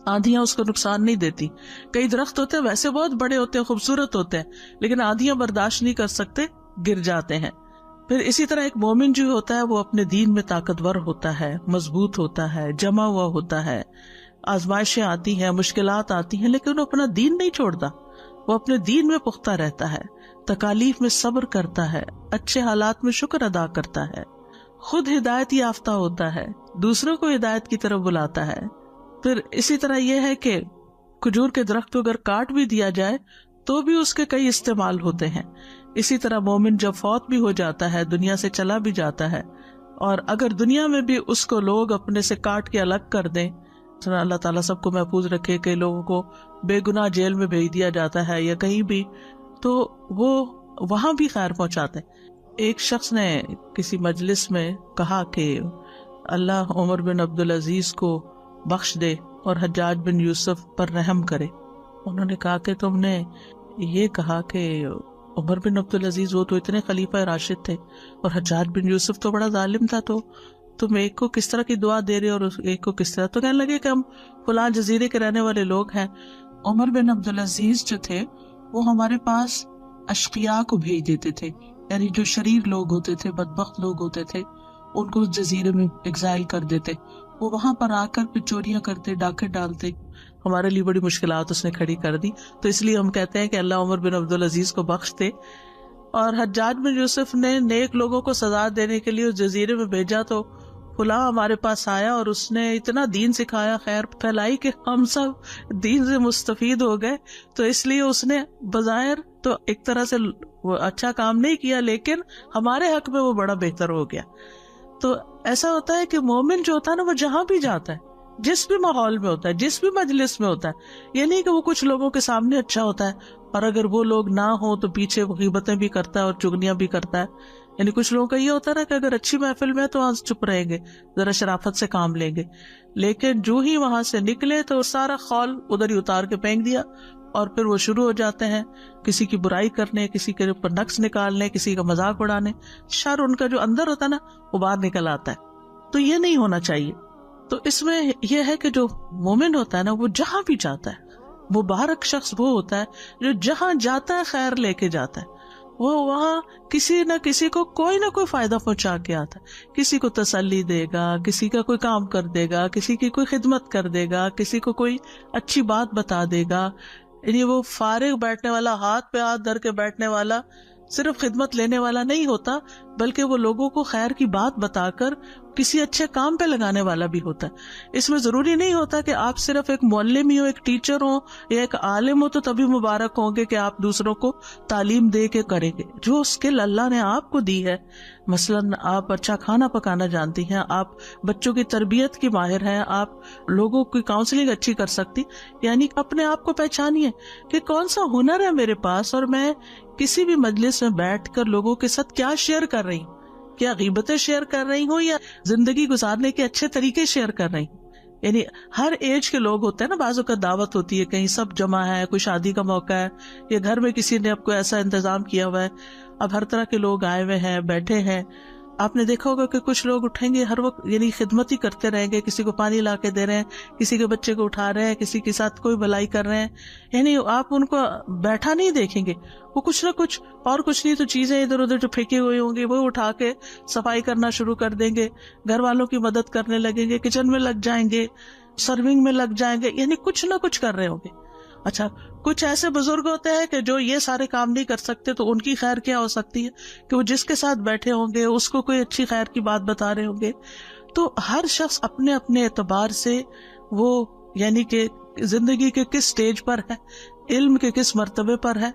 آندھیاں اس کو نقصان نہیں دیتی. کئی درخت ہوتے ہیں ویسے بہت بڑے ہوتے ہیں، خوبصورت ہوتے ہیں، لیکن آندھیاں برداشت نہیں کر سکتے، گر جاتے ہیں. پھر اسی طرح ایک مومن جو ہوتا ہے وہ اپنے دین میں طاقتور ہوتا ہے، مضبوط ہوتا ہے، جمع ہوا ہوتا ہے. آزمائشیں آتی ہیں، مشکلات آتی ہیں، لیکن وہ اپنا دین نہیں چھوڑتا. وہ اپنے دین میں پختہ رہتا ہے، تکالیف میں صبر کرتا ہے، اچھے حالات میں شکر ادا کرتا ہے، خود ہدایت یافتہ ہوتا ہے، دوسروں کو ہدایت کی طرف بلاتا ہے. پھر اسی طرح یہ ہے کہ کھجور کے درخت کو اگر کاٹ بھی دیا جائے تو بھی اس کے کئی استعمال ہوتے ہیں. اسی طرح مومن جب فوت بھی ہو جاتا ہے، دنیا سے چلا بھی جاتا ہے، اور اگر دنیا میں بھی اس کو لوگ اپنے سے کاٹ کے الگ کر دیں، اللہ تعالیٰ سب کو محفوظ رکھے کہ لوگوں کو بے گناہ جیل میں بھیج دیا جاتا ہے یا کہیں بھی، تو وہ وہاں بھی خیر پہنچاتے ہیں. ایک شخص نے کسی مجلس میں کہا کہ اللہ عمر بن عبدالعزیز کو بخش دے اور حجاج بن یوسف پر رحم کرے. انہوں نے کہا کہ تم نے یہ کہا کہ عمر بن عبدالعزیز وہ تو اتنے خلیفہ راشد تھے اور حجاج بن یوسف تو بڑا ظالم تھا، تو تم ایک کو کس طرح کی دعا دے رہے اور ایک کو کس طرح؟ تو کہنے لگے کہ ہم فلاں جزیرے کے رہنے والے لوگ ہیں. عمر بن عبدالعزیز جو تھے وہ ہمارے پاس اشقیاء کو بھیج دیتے تھے، یعنی جو شریر لوگ ہوتے تھے، بدبخت لوگ ہوتے تھے، ان کو اس جزیرے میں ایگزائل کر دیتے. وہ وہاں پر آ کر پھر چوریاں کرتے، ڈاکے ڈالتے. ہمارے لیے بڑی مشکلات اس نے کھڑی کر دی. تو اس لیے ہم کہتے ہیں کہ اللہ عمر بن عبدالعزیز کو بخش دے. اور حجاج بن یوسف نے نیک لوگوں کو سزا دینے کے لیے اس جزیرے میں بھیجا، تو فلاں ہمارے پاس آیا اور اس نے اتنا دین سکھایا، خیر پھیلائی کہ ہم سب دین سے مستفید ہو گئے. تو اس لیے اس نے بظاہر تو ایک طرح سے وہ اچھا کام نہیں کیا، لیکن ہمارے حق میں وہ بڑا بہتر ہو گیا. تو ایسا ہوتا ہے کہ مومن جو ہوتا ہے نا، وہ جہاں بھی جاتا ہے، جس بھی ماحول میں ہوتا ہے، جس بھی مجلس میں ہوتا ہے، یہ نہیں کہ وہ کچھ لوگوں کے سامنے اچھا ہوتا ہے اور اگر وہ لوگ نہ ہوں تو پیچھے غیبتیں بھی کرتا ہے اور چگلیاں بھی کرتا ہے. یعنی کچھ لوگوں کا یہ ہوتا ہے نا کہ اگر اچھی محفل میں ہے تو وہاں چپ رہیں گے، ذرا شرافت سے کام لیں گے، لیکن جو ہی وہاں سے نکلے تو سارا خول ادھر ہی اتار کے پھینک دیا، اور پھر وہ شروع ہو جاتے ہیں کسی کی برائی کرنے، کسی کے اوپر نقص نکالنے، کسی کا مذاق اڑانے. شر ان کا جو اندر ہوتا ہے نا وہ باہر نکل آتا ہے. تو یہ نہیں ہونا چاہیے. تو اس میں یہ ہے کہ جو مومن ہوتا ہے نا، وہ جہاں بھی جاتا ہے، مبارک شخص وہ ہوتا ہے جو جہاں جاتا ہے خیر لے کے جاتا ہے. وہ وہاں کسی نہ کسی کو کوئی نہ کوئی فائدہ پہنچا کے آتا ہے. کسی کو تسلی دے گا، کسی کا کوئی کام کر دے گا، کسی کی کوئی خدمت کر دے گا، کسی کو کوئی اچھی بات بتا دے گا. یعنی وہ فارغ بیٹھنے والا، ہاتھ پہ ہاتھ دھر کے بیٹھنے والا، صرف خدمت لینے والا نہیں ہوتا، بلکہ وہ لوگوں کو خیر کی بات بتا کر کسی اچھے کام پہ لگانے والا بھی ہوتا ہے. اس میں ضروری نہیں ہوتا کہ آپ صرف ایک معلم ہی ہو، ایک ٹیچر ہو یا ایک عالم ہو تو تبھی مبارک ہوں گے کہ آپ دوسروں کو تعلیم دے کے کریں گے. جو اسکل اللہ نے آپ کو دی ہے، مثلاً آپ اچھا کھانا پکانا جانتی ہیں، آپ بچوں کی تربیت کی ماہر ہیں، آپ لوگوں کی کاؤنسلنگ اچھی کر سکتی، یعنی اپنے آپ کو پہچانیے کہ کون سا ہنر ہے میرے پاس اور میں کسی بھی مجلس میں بیٹھ کر لوگوں کے ساتھ کیا شیئر کر رہی ہوں. کیا غیبتیں شیئر کر رہی ہوں یا زندگی گزارنے کے اچھے طریقے شیئر کر رہی ہوں. یعنی ہر ایج کے لوگ ہوتے ہیں نا، بعضوں کا دعوت ہوتی ہے، کہیں سب جمع ہے، کوئی شادی کا موقع ہے یا گھر میں کسی نے اب کوئی ایسا انتظام کیا ہوا ہے، اب ہر طرح کے لوگ آئے ہوئے ہیں، بیٹھے ہیں. آپ نے دیکھا ہوگا کہ کچھ لوگ اٹھیں گے ہر وقت، یعنی خدمت ہی کرتے رہیں گے، کسی کو پانی لا کے دے رہے ہیں، کسی کے بچے کو اٹھا رہے ہیں، کسی کے ساتھ کوئی بھلائی کر رہے ہیں. یعنی آپ ان کو بیٹھا نہیں دیکھیں گے، وہ کچھ نہ کچھ، اور کچھ نہیں تو چیزیں ادھر ادھر جو پھینکی ہوئی ہوں گی وہ اٹھا کے صفائی کرنا شروع کر دیں گے، گھر والوں کی مدد کرنے لگیں گے، کچن میں لگ جائیں گے، سرونگ میں لگ جائیں گے، یعنی کچھ نہ کچھ کر رہے ہوں گے. اچھا، کچھ ایسے بزرگ ہوتے ہیں کہ جو یہ سارے کام نہیں کر سکتے، تو ان کی خیر کیا ہو سکتی ہے کہ وہ جس کے ساتھ بیٹھے ہوں گے اس کو کوئی اچھی خیر کی بات بتا رہے ہوں گے. تو ہر شخص اپنے اپنے اعتبار سے وہ یعنی کہ زندگی کے کس سٹیج پر ہے، علم کے کس مرتبے پر ہے،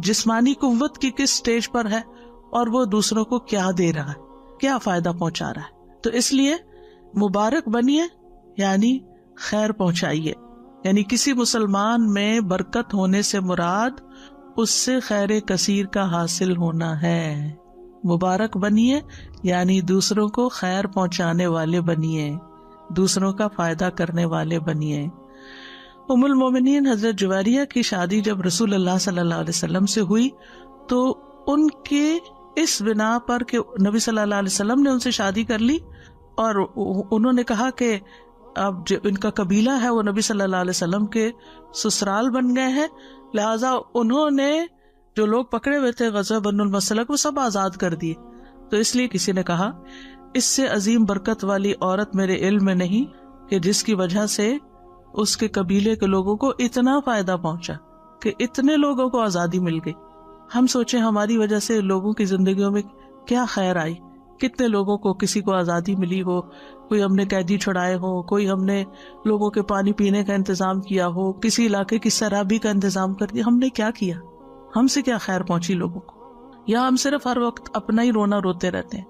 جسمانی قوت کی کس سٹیج پر ہے، اور وہ دوسروں کو کیا دے رہا ہے، کیا فائدہ پہنچا رہا ہے. تو اس لیے مبارک بنیے، یعنی خیر پہنچائیے. یعنی کسی مسلمان میں برکت ہونے سے مراد اس سے خیر کثیر کا حاصل ہونا ہے. مبارک بنیے یعنی دوسروں کو خیر پہنچانے والے بنیے، دوسروں کا فائدہ کرنے والے بنیے. ام المومنین حضرت جویریہ کی شادی جب رسول اللہ صلی اللہ علیہ وسلم سے ہوئی تو ان کے اس بنا پر کہ نبی صلی اللہ علیہ وسلم نے ان سے شادی کر لی، اور انہوں نے کہا کہ اب جو ان کا قبیلہ ہے وہ نبی صلی اللہ علیہ وسلم کے سسرال بن گئے ہیں، لہٰذا انہوں نے جو لوگ پکڑے ہوئے تھے غزوہ بنو المصطلق وہ سب آزاد کر دیے، تو اس لیے کسی نے کہا اس سے عظیم برکت والی عورت میرے علم میں نہیں کہ جس کی وجہ سے اس کے قبیلے کے لوگوں کو اتنا فائدہ پہنچا کہ اتنے لوگوں کو آزادی مل گئی. ہم سوچیں ہماری وجہ سے لوگوں کی زندگیوں میں کیا خیر آئی, کتنے لوگوں کو کسی کو آزادی ملی ہو, کوئی ہم نے قیدی چھڑائے ہو, کوئی ہم نے لوگوں کے پانی پینے کا انتظام کیا ہو, کسی علاقے کی سرابی کا انتظام کر دیا. ہم نے کیا کیا؟ ہم سے کیا خیر پہنچی لوگوں کو؟ یا ہم صرف ہر وقت اپنا ہی رونا روتے رہتے ہیں؟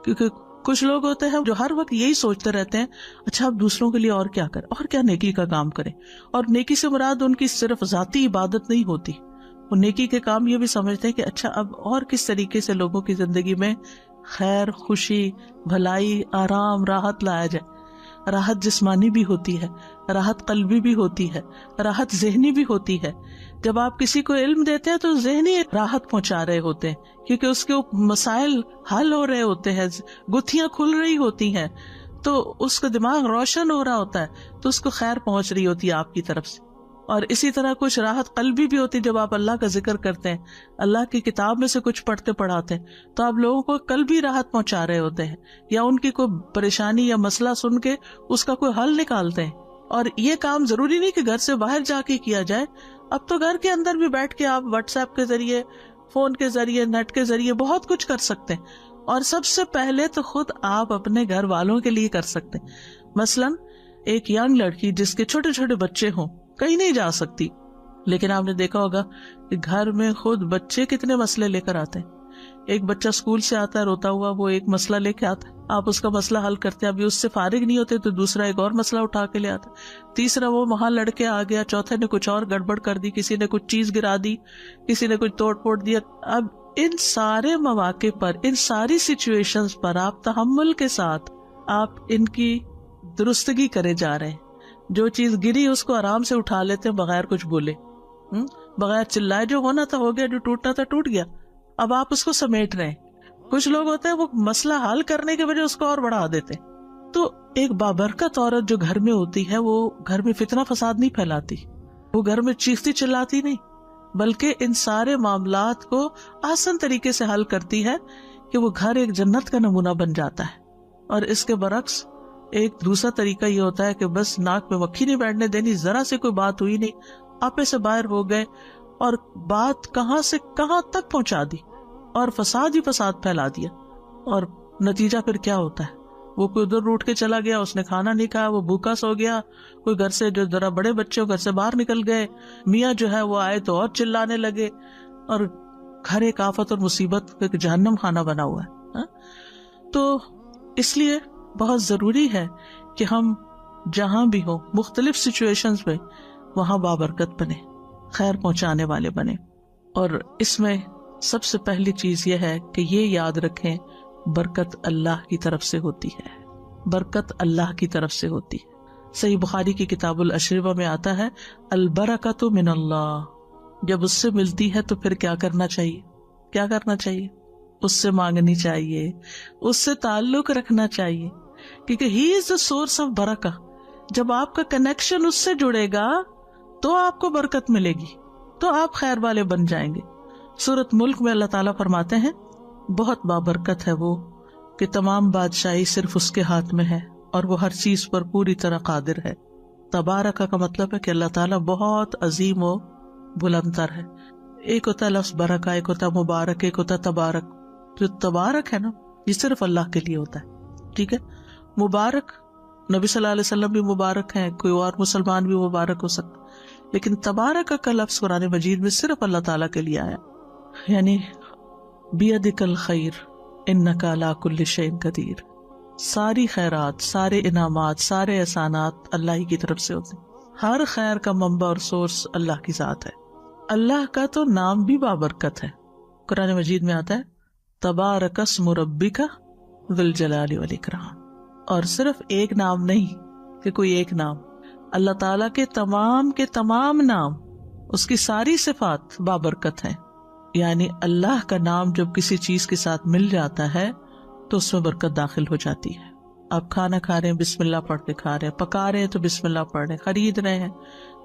کیونکہ کچھ لوگ ہوتے ہیں جو ہر وقت یہی سوچتے رہتے ہیں اچھا اب دوسروں کے لیے اور کیا کریں, اور کیا نیکی کا کام کریں. اور نیکی سے مراد ان کی صرف ذاتی عبادت نہیں ہوتی, وہ نیکی کے کام یہ بھی سمجھتے ہیں کہ اچھا اب اور کس طریقے سے لوگوں کی زندگی میں خیر, خوشی, بھلائی, آرام, راحت لایا جائے. راحت جسمانی بھی ہوتی ہے, راحت قلبی بھی ہوتی ہے, راحت ذہنی بھی ہوتی ہے. جب آپ کسی کو علم دیتے ہیں تو ذہنی راحت پہنچا رہے ہوتے ہیں, کیونکہ اس کے مسائل حل ہو رہے ہوتے ہیں, گتھیاں کھل رہی ہوتی ہیں, تو اس کا دماغ روشن ہو رہا ہوتا ہے, تو اس کو خیر پہنچ رہی ہوتی ہے آپ کی طرف سے. اور اسی طرح کچھ راحت قلبی بھی ہوتی ہے جب آپ اللہ کا ذکر کرتے ہیں, اللہ کی کتاب میں سے کچھ پڑھتے پڑھاتے ہیں, تو آپ لوگوں کو قلبی راحت پہنچا رہے ہوتے ہیں, یا ان کی کوئی پریشانی یا مسئلہ سن کے اس کا کوئی حل نکالتے ہیں. اور یہ کام ضروری نہیں کہ گھر سے باہر جا کے کیا جائے, اب تو گھر کے اندر بھی بیٹھ کے آپ واٹس ایپ کے ذریعے, فون کے ذریعے, نیٹ کے ذریعے بہت کچھ کر سکتے ہیں. اور سب سے پہلے تو خود آپ اپنے گھر والوں کے لیے کر سکتے ہیں. مثلاً ایک ینگ لڑکی جس کے چھوٹے چھوٹے بچے ہوں, کہیں نہیں جا سکتی, لیکن آپ نے دیکھا ہوگا کہ گھر میں خود بچے کتنے مسئلے لے کر آتے ہیں. ایک بچہ اسکول سے آتا ہے روتا ہوا, وہ ایک مسئلہ لے کے آتا ہے, آپ اس کا مسئلہ حل کرتے ہیں, ابھی اس سے فارغ نہیں ہوتے تو دوسرا ایک اور مسئلہ اٹھا کے لے آتا ہے, تیسرا وہ وہاں لڑکے آ گیا, چوتھے نے کچھ اور گڑبڑ کر دی, کسی نے کچھ چیز گرا دی, کسی نے کچھ توڑ پھوڑ دیا. اب ان سارے مواقع پر, ان ساری سچویشنز پر آپ تحمل کے ساتھ آپ ان کی درستگی کرے جا رہے ہیں. جو چیز گری اس کو آرام سے اٹھا لیتے ہیں بغیر کچھ بولے, بغیر چلائے. جو ہونا تھا ہو گیا, جو ٹوٹنا تھا ٹوٹ گیا, اب آپ اس کو سمیٹ رہے ہیں. کچھ لوگ ہوتے ہیں وہ مسئلہ حل کرنے کے بجائے اس کو اور بڑھا دیتے. تو ایک بابرکت عورت جو گھر میں ہوتی ہے وہ گھر میں فتنہ فساد نہیں پھیلاتی, وہ گھر میں چیختی چلاتی نہیں, بلکہ ان سارے معاملات کو آسان طریقے سے حل کرتی ہے کہ وہ گھر ایک جنت کا نمونہ بن جاتا ہے. اور اس کے برعکس ایک دوسرا طریقہ یہ ہوتا ہے کہ بس ناک میں مکھی نہیں بیٹھنے دینی, ذرا سے کوئی بات ہوئی نہیں, آپے سے باہر ہو گئے اور بات کہاں سے کہاں تک پہنچا دی اور فساد ہی فساد پھیلا دیا. اور نتیجہ پھر کیا ہوتا ہے, وہ کوئی ادھر روٹ کے چلا گیا, اس نے کھانا نہیں کھایا, وہ بھوکا سو گیا, کوئی گھر سے جو ذرا بڑے بچے ہو گھر سے باہر نکل گئے, میاں جو ہے وہ آئے تو اور چلانے لگے, اور گھر ایک آفت اور مصیبت کا جہنم خانہ بنا ہوا ہے. تو اس لیے بہت ضروری ہے کہ ہم جہاں بھی ہوں, مختلف سچویشنز میں, وہاں بابرکت بنے, خیر پہنچانے والے بنے. اور اس میں سب سے پہلی چیز یہ ہے کہ یہ یاد رکھیں برکت اللہ کی طرف سے ہوتی ہے, برکت اللہ کی طرف سے ہوتی ہے. صحیح بخاری کی کتاب الاشربہ میں آتا ہے البرکۃ من اللہ. جب اس سے ملتی ہے تو پھر کیا کرنا چاہیے, کیا کرنا چاہیے؟ اس سے مانگنی چاہیے, اس سے تعلق رکھنا چاہیے, کیونکہ ہی از دا سورس آف برکہ. جب آپ کا کنیکشن اس سے جڑے گا تو آپ کو برکت ملے گی, تو آپ خیر والے بن جائیں گے. سورۃ ملک میں اللہ تعالیٰ فرماتے ہیں بہت بابرکت ہے وہ کہ تمام بادشاہی صرف اس کے ہاتھ میں ہے اور وہ ہر چیز پر پوری طرح قادر ہے. تبارک کا مطلب ہے کہ اللہ تعالیٰ بہت عظیم و بلند تر ہے. ایک ہوتا ہے لفظ برکہ, ایک ہوتا ہے مبارک, ایک ہوتا ہے تبارک. جو تبارک ہے نا یہ صرف اللہ کے لیے ہوتا ہے, ٹھیک ہے. مبارک نبی صلی اللہ علیہ وسلم بھی مبارک ہیں, کوئی اور مسلمان بھی مبارک ہو سکتا, لیکن تبارک کا لفظ قرآن مجید میں صرف اللہ تعالیٰ کے لیے آیا. یعنی بیدک الخیر انک علی کل شیء قدیر. ساری خیرات, سارے انعامات, سارے احسانات اللہ ہی کی طرف سے ہوتے ہیں. ہر خیر کا منبع اور سورس اللہ کی ذات ہے. اللہ کا تو نام بھی بابرکت ہے. قرآن مجید میں آتا ہے تبارک اسم ربک ذی الجلال والاکرام. اور صرف ایک نام نہیں کہ کوئی ایک نام, اللہ تعالیٰ کے تمام نام, اس کی ساری صفات بابرکت ہیں. یعنی اللہ کا نام جب کسی چیز کے ساتھ مل جاتا ہے تو اس میں برکت داخل ہو جاتی ہے. آپ کھانا کھا رہے ہیں بسم اللہ پڑھ کے کھا رہے ہیں, پکا رہے ہیں تو بسم اللہ پڑھ رہے ہیں, خرید رہے ہیں,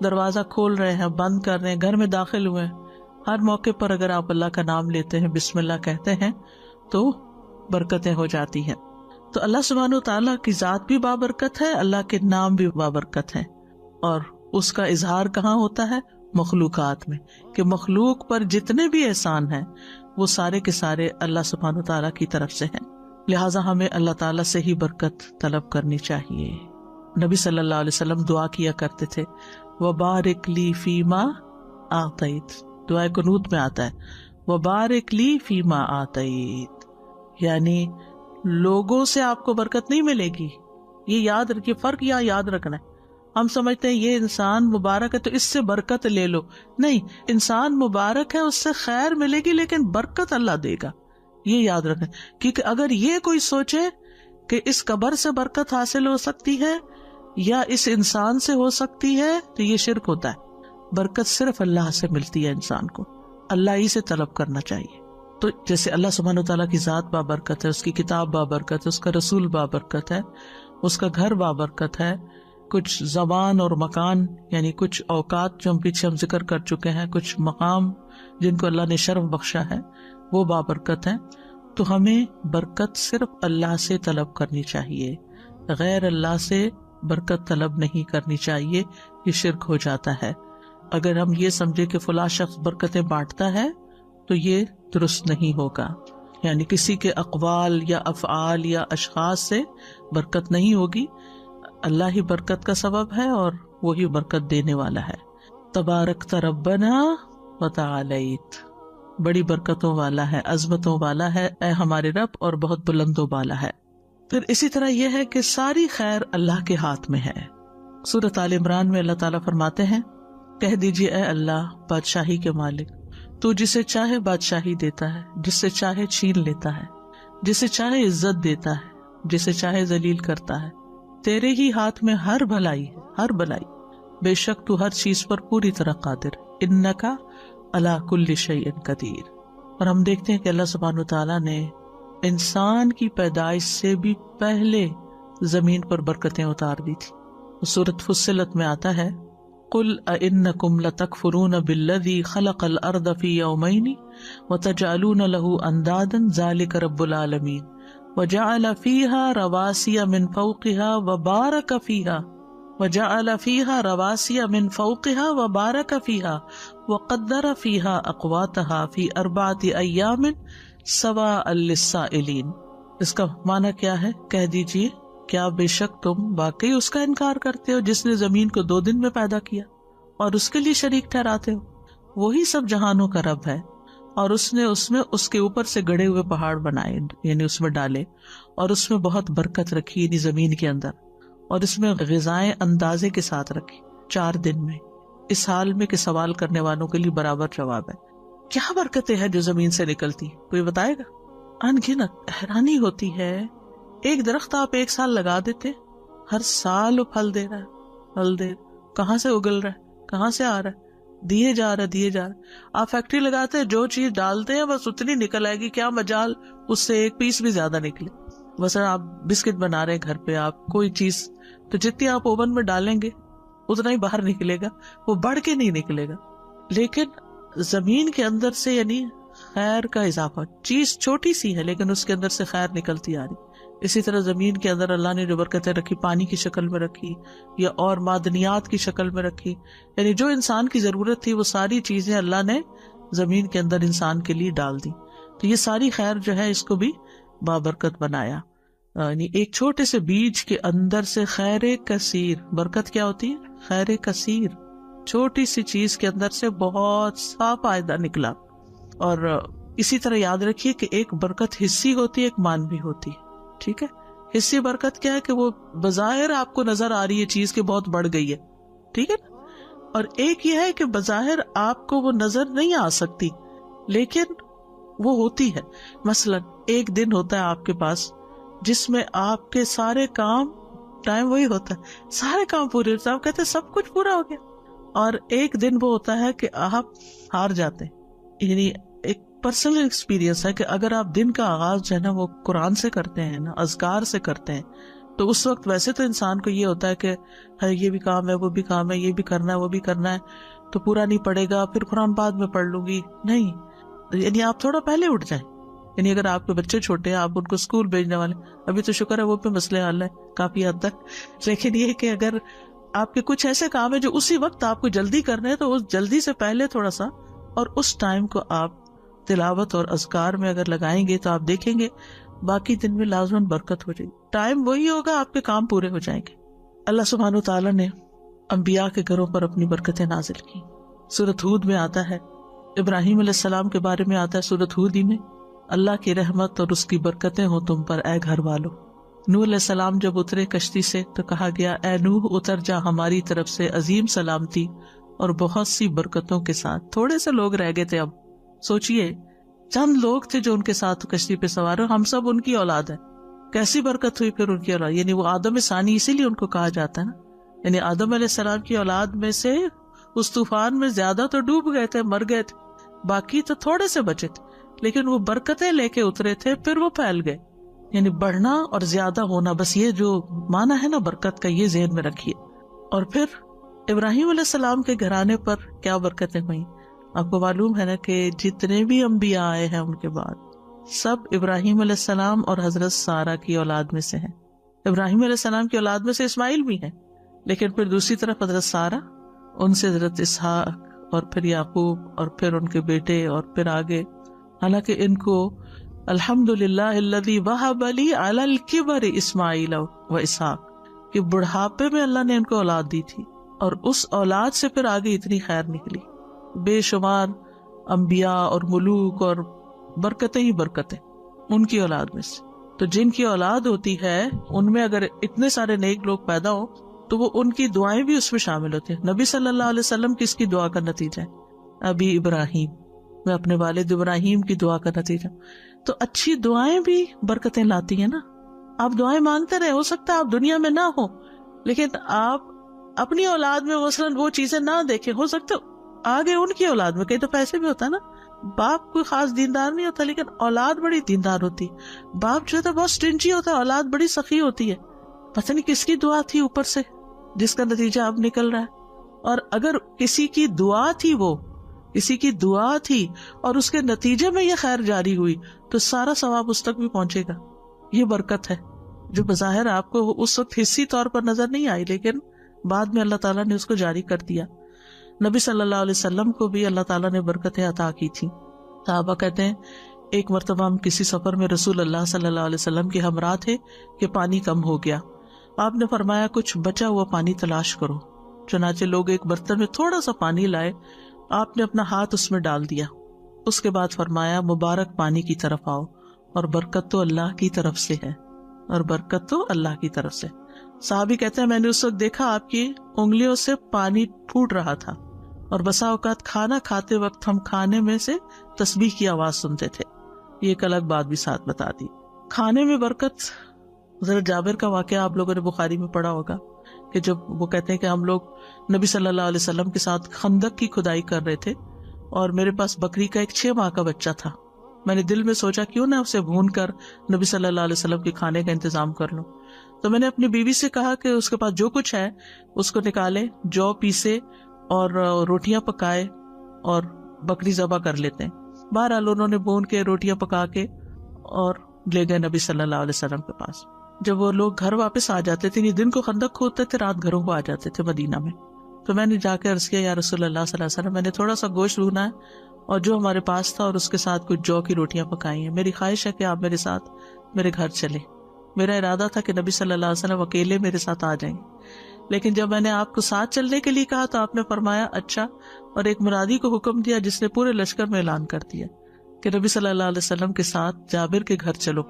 دروازہ کھول رہے ہیں, بند کر رہے ہیں, گھر میں داخل ہوئے ہیں, ہر موقع پر اگر آپ اللہ کا نام لیتے ہیں, بسم اللہ کہتے ہیں, تو برکتیں ہو جاتی ہیں. تو اللہ سبحانہ و تعالیٰ کی ذات بھی بابرکت ہے, اللہ کے نام بھی بابرکت ہیں, اور اس کا اظہار کہاں ہوتا ہے؟ مخلوقات میں, کہ مخلوق پر جتنے بھی احسان ہیں وہ سارے کے سارے اللہ سبحانہ و تعالیٰ کی طرف سے ہیں. لہٰذا ہمیں اللہ تعالیٰ سے ہی برکت طلب کرنی چاہیے. نبی صلی اللہ علیہ وسلم دعا کیا کرتے تھے, وبارک لی فیما آتیت, دعائے قنوت میں آتا ہے وبارک لی فیما آتیت, یعنی لوگوں سے آپ کو برکت نہیں ملے گی. یہ یاد رکھیے, فرق یہاں یاد رکھنا ہے. ہم سمجھتے ہیں یہ انسان مبارک ہے تو اس سے برکت لے لو, نہیں, انسان مبارک ہے اس سے خیر ملے گی لیکن برکت اللہ دے گا, یہ یاد رکھیں. کیونکہ اگر یہ کوئی سوچے کہ اس قبر سے برکت حاصل ہو سکتی ہے یا اس انسان سے ہو سکتی ہے تو یہ شرک ہوتا ہے. برکت صرف اللہ سے ملتی ہے, انسان کو اللہ ہی سے طلب کرنا چاہیے. تو جیسے اللہ سبحانہ وتعالیٰ کی ذات بابرکت ہے, اس کی کتاب بابرکت ہے, اس کا رسول بابرکت ہے, اس کا گھر بابرکت ہے, کچھ زبان اور مکان یعنی کچھ اوقات جو ہم پیچھے ذکر کر چکے ہیں, کچھ مقام جن کو اللہ نے شرف بخشا ہے وہ بابرکت ہے. تو ہمیں برکت صرف اللہ سے طلب کرنی چاہیے, غیر اللہ سے برکت طلب نہیں کرنی چاہیے, یہ شرک ہو جاتا ہے. اگر ہم یہ سمجھے کہ فلاں شخص برکتیں بانٹتا ہے تو یہ درست نہیں ہوگا, یعنی کسی کے اقوال یا افعال یا اشخاص سے برکت نہیں ہوگی. اللہ ہی برکت کا سبب ہے اور وہی برکت دینے والا ہے. تبارکت ربنا وتعالیت, بڑی برکتوں والا ہے, عظمتوں والا ہے اے ہمارے رب, اور بہت بلند و بالا ہے. پھر اسی طرح یہ ہے کہ ساری خیر اللہ کے ہاتھ میں ہے. سورۃ آل عمران میں اللہ تعالیٰ فرماتے ہیں, کہہ دیجیے اے اللہ بادشاہی کے مالک, تو جسے چاہے بادشاہی دیتا ہے, جس سے چاہے چھین لیتا ہے, جسے چاہے عزت دیتا ہے, جسے چاہے ذلیل کرتا ہے. تیرے ہی ہاتھ میں ہر بھلائی ہے, ہر بھلائی, بے شک تو ہر چیز پر پوری طرح قادر, انکا علی کل شیء قدیر. اور ہم دیکھتے ہیں کہ اللہ سبحانہ وتعالیٰ نے انسان کی پیدائش سے بھی پہلے زمین پر برکتیں اتار دی تھی. سورۃ فصلت میں آتا ہے, قل اَإِنَّكُمْ لَتَكْفُرُونَ بِالَّذِي خَلَقَ الْأَرْضَ فِي يَوْمَيْنِ وَتَجْعَلُونَ لَهُ أَنْدَادًا ذَلِكَ رَبُّ الْعَالَمِينَ وَجَعَلَ فِيهَا رَوَاسِيَ مِنْ فَوْقِهَا وَبَارَكَ فِيهَا وَجَعَلَ فِيهَا رَوَاسِيَ مِنْ فَوْقِهَا وَبَارَكَ فِيهَا وَقَدَّرَ فِيهَا أَقْوَاتَهَا فِي 4 أَيَّامٍ سَوَاءً لِلسَّائِلِينَ. اس کا معنی کیا ہے؟ کہہ دیجیے کیا بے شک تم واقعی اس کا انکار کرتے ہو جس نے زمین کو 2 دن میں پیدا کیا اور اس کے لیے شریک ٹھہراتے ہو؟ وہی سب جہانوں کا رب ہے, اور اس نے اس کے اوپر سے گڑے ہوئے پہاڑ بنائے, یعنی اس میں ڈالے, اور اس میں بہت برکت رکھی یعنی زمین کے اندر, اور اس میں غذائیں اندازے کے ساتھ رکھی 4 دن میں. اس حال میں کہ سوال کرنے والوں کے لیے برابر جواب ہے. کیا برکتیں ہیں جو زمین سے نکلتی, کوئی بتائے گا؟ ان گنت. حیرانی ہوتی ہے, ایک درخت آپ 1 سال لگا دیتے, ہر سال وہ پھل دے رہا ہے, پھل دے, کہاں سے اگل رہا ہے, کہاں سے آ رہا ہے, دیے جا رہا. آپ فیکٹری لگاتے ہیں, جو چیز ڈالتے ہیں بس اتنی نکل آئے گی, کیا مجال اس سے 1 پیس بھی زیادہ نکلے. مثلا آپ بسکٹ بنا رہے ہیں گھر پہ, آپ کوئی چیز تو جتنی آپ اوون میں ڈالیں گے اتنا ہی باہر نکلے گا, وہ بڑھ کے نہیں نکلے گا. لیکن زمین کے اندر سے یعنی خیر کا اضافہ, چیز چھوٹی سی ہے لیکن اس کے اندر سے خیر نکلتی آ رہی. اسی طرح زمین کے اندر اللہ نے جو برکتیں رکھی, پانی کی شکل میں رکھی یا اور معدنیات کی شکل میں رکھی, یعنی جو انسان کی ضرورت تھی وہ ساری چیزیں اللہ نے زمین کے اندر انسان کے لیے ڈال دی. تو یہ ساری خیر جو ہے اس کو بھی بابرکت بنایا. یعنی ایک چھوٹے سے بیج کے اندر سے خیر کثیر, برکت کیا ہوتی ہے؟ خیر کثیر, چھوٹی سی چیز کے اندر سے بہت سا فائدہ نکلا. اور اسی طرح یاد رکھیے کہ ایک برکت حصی ہوتی ہے, ایک مانوی ہوتی ہے. ٹھیک ہے, حصی برکت کیا ہے کہ وہ بظاہر آپ کو نظر آ رہی ہے چیز کہ بہت بڑھ گئی ہے, ٹھیک ہے نا. اور ایک یہ ہے کہ بظاہر آپ کو وہ نظر نہیں آ سکتی لیکن وہ ہوتی ہے. مثلا ایک دن ہوتا ہے آپ کے پاس جس میں آپ کے سارے کام, ٹائم وہی ہوتا ہے, سارے کام پورے ہوتے ہیں, آپ کہتے ہیں سب کچھ پورا ہو گیا. اور ایک دن وہ ہوتا ہے کہ آپ ہار جاتے ہیں. یعنی ایک پرسنل ایکسپیرینس ہے کہ اگر آپ دن کا آغاز جو ہے نا وہ قرآن سے کرتے ہیں نا, اذکار سے کرتے ہیں, تو اس وقت ویسے تو انسان کو یہ ہوتا ہے کہ یہ بھی کام ہے, وہ بھی کام ہے, یہ بھی کرنا ہے, وہ بھی کرنا ہے, تو پورا نہیں پڑے گا, پھر قرآن بعد میں پڑھ لوں گی. نہیں, یعنی آپ تھوڑا پہلے اٹھ جائیں, یعنی اگر آپ کے بچے چھوٹے ہیں، آپ ان کو اسکول بھیجنے والے، ابھی تو شکر ہے وہ پہ مسئلے حل ہے کافی حد تک، لیکن یہ کہ اگر آپ کے کچھ ایسے کام ہے جو اسی وقت آپ کو جلدی کرنے ہیں، تو اس جلدی سے پہلے تھوڑا سا اور اس ٹائم کو آپ تلاوت اور اذکار میں اگر لگائیں گے تو آپ دیکھیں گے باقی دن میں لازماً برکت ہو جائے گی، ٹائم وہی ہوگا، آپ کے کام پورے ہو جائیں گے۔ اللہ سبحانہ وتعالیٰ نے انبیاء کے گھروں پر اپنی برکتیں نازل کی۔ سورۃ ہود میں آتا ہے، ابراہیم علیہ السلام کے بارے میں آتا ہے سورۃ ہود ہی میں، اللہ کی رحمت اور اس کی برکتیں ہوں تم پر اے گھر والو۔ نوح علیہ السلام جب اترے کشتی سے تو کہا گیا اے نوح اتر جا ہماری طرف سے عظیم سلامتی اور بہت سی برکتوں کے ساتھ۔ تھوڑے سے لوگ رہ گئے تھے، اب سوچئے چند لوگ تھے جو ان کے ساتھ کشتی پہ سوار، ہم سب ان کی اولاد ہے، کیسی برکت ہوئی پھر ان کی اولاد، یعنی وہ آدم ثانی اسی لیے ان کو کہا جاتا ہے نا، یعنی آدم علیہ السلام کی اولاد میں سے اس طوفان میں زیادہ تو ڈوب گئے تھے، مر گئے تھے، باقی تو تھوڑے سے بچے تھے، لیکن وہ برکتیں لے کے اترے تھے، پھر وہ پھیل گئے، یعنی بڑھنا اور زیادہ ہونا، بس یہ جو معنی ہے نا برکت کا، یہ ذہن میں رکھیے۔ اور پھر ابراہیم علیہ السلام کے گھرانے پر کیا برکتیں ہوئیں، آپ کو معلوم ہے نا کہ جتنے بھی انبیاء آئے ہیں ان کے بعد سب ابراہیم علیہ السلام اور حضرت سارہ کی اولاد میں سے ہیں۔ ابراہیم علیہ السلام کی اولاد میں سے اسماعیل بھی ہیں، لیکن پھر دوسری طرف حضرت سارہ، ان سے حضرت اسحاق اور پھر یعقوب اور پھر ان کے بیٹے اور پھر آگے، حالانکہ ان کو الحمدللہ الذی وہب لی علی الکبر اسماعیل و اسحاق، کہ بڑھاپے میں اللہ نے ان کو اولاد دی تھی، اور اس اولاد سے پھر آگے اتنی خیر نکلی، بے شمار انبیاء اور ملوک اور برکتیں ہی برکتیں ان کی اولاد میں سے۔ تو جن کی اولاد ہوتی ہے ان میں اگر اتنے سارے نیک لوگ پیدا ہو تو وہ ان کی دعائیں بھی اس میں شامل ہوتی ہیں۔ نبی صلی اللہ علیہ وسلم کس کی دعا کا نتیجہ ہے؟ ابی ابراہیم، میں اپنے والد ابراہیم کی دعا کا نتیجہ۔ تو اچھی دعائیں بھی برکتیں لاتی ہیں نا، آپ دعائیں مانگتے رہے، ہو سکتا ہے آپ دنیا میں نہ ہو لیکن آپ اپنی اولاد میں مثلاً وہ چیزیں نہ دیکھیں، ہو سکتا آگے ان کی اولاد میں، کئی تو پیسے بھی ہوتا ہے نا، باپ کوئی خاص دیندار نہیں ہوتا لیکن اولاد بڑی دیندار ہوتی، باپ جو ہے بہت سٹنجی ہوتا ہے، اولاد بڑی سخی ہوتی ہے، پتہ نہیں کس کی دعا تھی اوپر سے جس کا نتیجہ اب نکل رہا ہے۔ اور اگر کسی کی دعا تھی، وہ کسی کی دعا تھی اور اس کے نتیجے میں یہ خیر جاری ہوئی تو سارا ثواب اس تک بھی پہنچے گا۔ یہ برکت ہے جو بظاہر آپ کو اس وقت حصی طور پر نظر نہیں آئی، لیکن بعد میں اللہ تعالیٰ نے اس کو جاری کر دیا۔ نبی صلی اللہ علیہ وسلم کو بھی اللہ تعالیٰ نے برکتیں عطا کی تھی۔ صحابہ کہتے ہیں ایک مرتبہ ہم کسی سفر میں رسول اللہ صلی اللہ علیہ وسلم کے ہمراہ تھے کہ پانی کم ہو گیا، آپ نے فرمایا کچھ بچا ہوا پانی تلاش کرو، چنانچہ لوگ ایک برتن میں تھوڑا سا پانی لائے، آپ نے اپنا ہاتھ اس میں ڈال دیا، اس کے بعد فرمایا مبارک پانی کی طرف آؤ، اور برکت تو اللہ کی طرف سے ہے، اور برکت تو اللہ کی طرف سے۔ صحابی کہتے ہیں میں نے اس وقت دیکھا آپ کی انگلیوں سے پانی پھوٹ رہا تھا، اور بسا اوقات کھانا کھاتے وقت ہم کھانے میں سے تسبیح کی آواز سنتے تھے۔ یہ ایک الگ بات بھی ساتھ بتا دی۔ کھانے میں برکت، حضرت جابر کا واقعہ آپ لوگوں نے بخاری میں پڑھا ہوگا کہ جب وہ کہتے ہیں کہ ہم لوگ نبی صلی اللہ علیہ وسلم کے ساتھ خندق کی کھدائی کر رہے تھے، اور میرے پاس بکری کا ایک 6 ماہ کا بچہ تھا، میں نے دل میں سوچا کیوں نہ اسے بھون کر نبی صلی اللہ علیہ وسلم کے کھانے کا انتظام کر لوں، تو میں نے اپنی بیوی سے کہا کہ اس کے پاس جو کچھ ہے اس کو نکالے، جو پیسے اور روٹیاں پکائے اور بکری ذبح کر لیتے ہیں۔ بہرحال انہوں نے بھون کے روٹیاں پکا کے اور لے گئے نبی صلی اللہ علیہ وسلم کے پاس۔ جب وہ لوگ گھر واپس آ جاتے تھے، دن کو خندق کھودتے تھے، رات گھروں کو آ جاتے تھے مدینہ میں، تو میں نے جا کے عرض کیا یا رسول اللہ صلی اللہ علیہ وسلم، میں نے تھوڑا سا گوشت بھونا ہے اور جو ہمارے پاس تھا، اور اس کے ساتھ کچھ جو کی روٹیاں پکائی ہیں، میری خواہش ہے کہ آپ میرے ساتھ میرے گھر چلیں۔ میرا ارادہ تھا کہ نبی صلی اللہ علیہ وسلم اکیلے میرے ساتھ آ جائیں، لیکن جب میں نے آپ کو ساتھ چلنے کے لیے کہا تو آپ نے فرمایا اچھا، اور ایک منادی کو حکم دیا جس نے پورے لشکر میں اعلان کر دیا کہ نبی صلی اللہ علیہ وسلم کے ساتھ جابر کے گھر چلو۔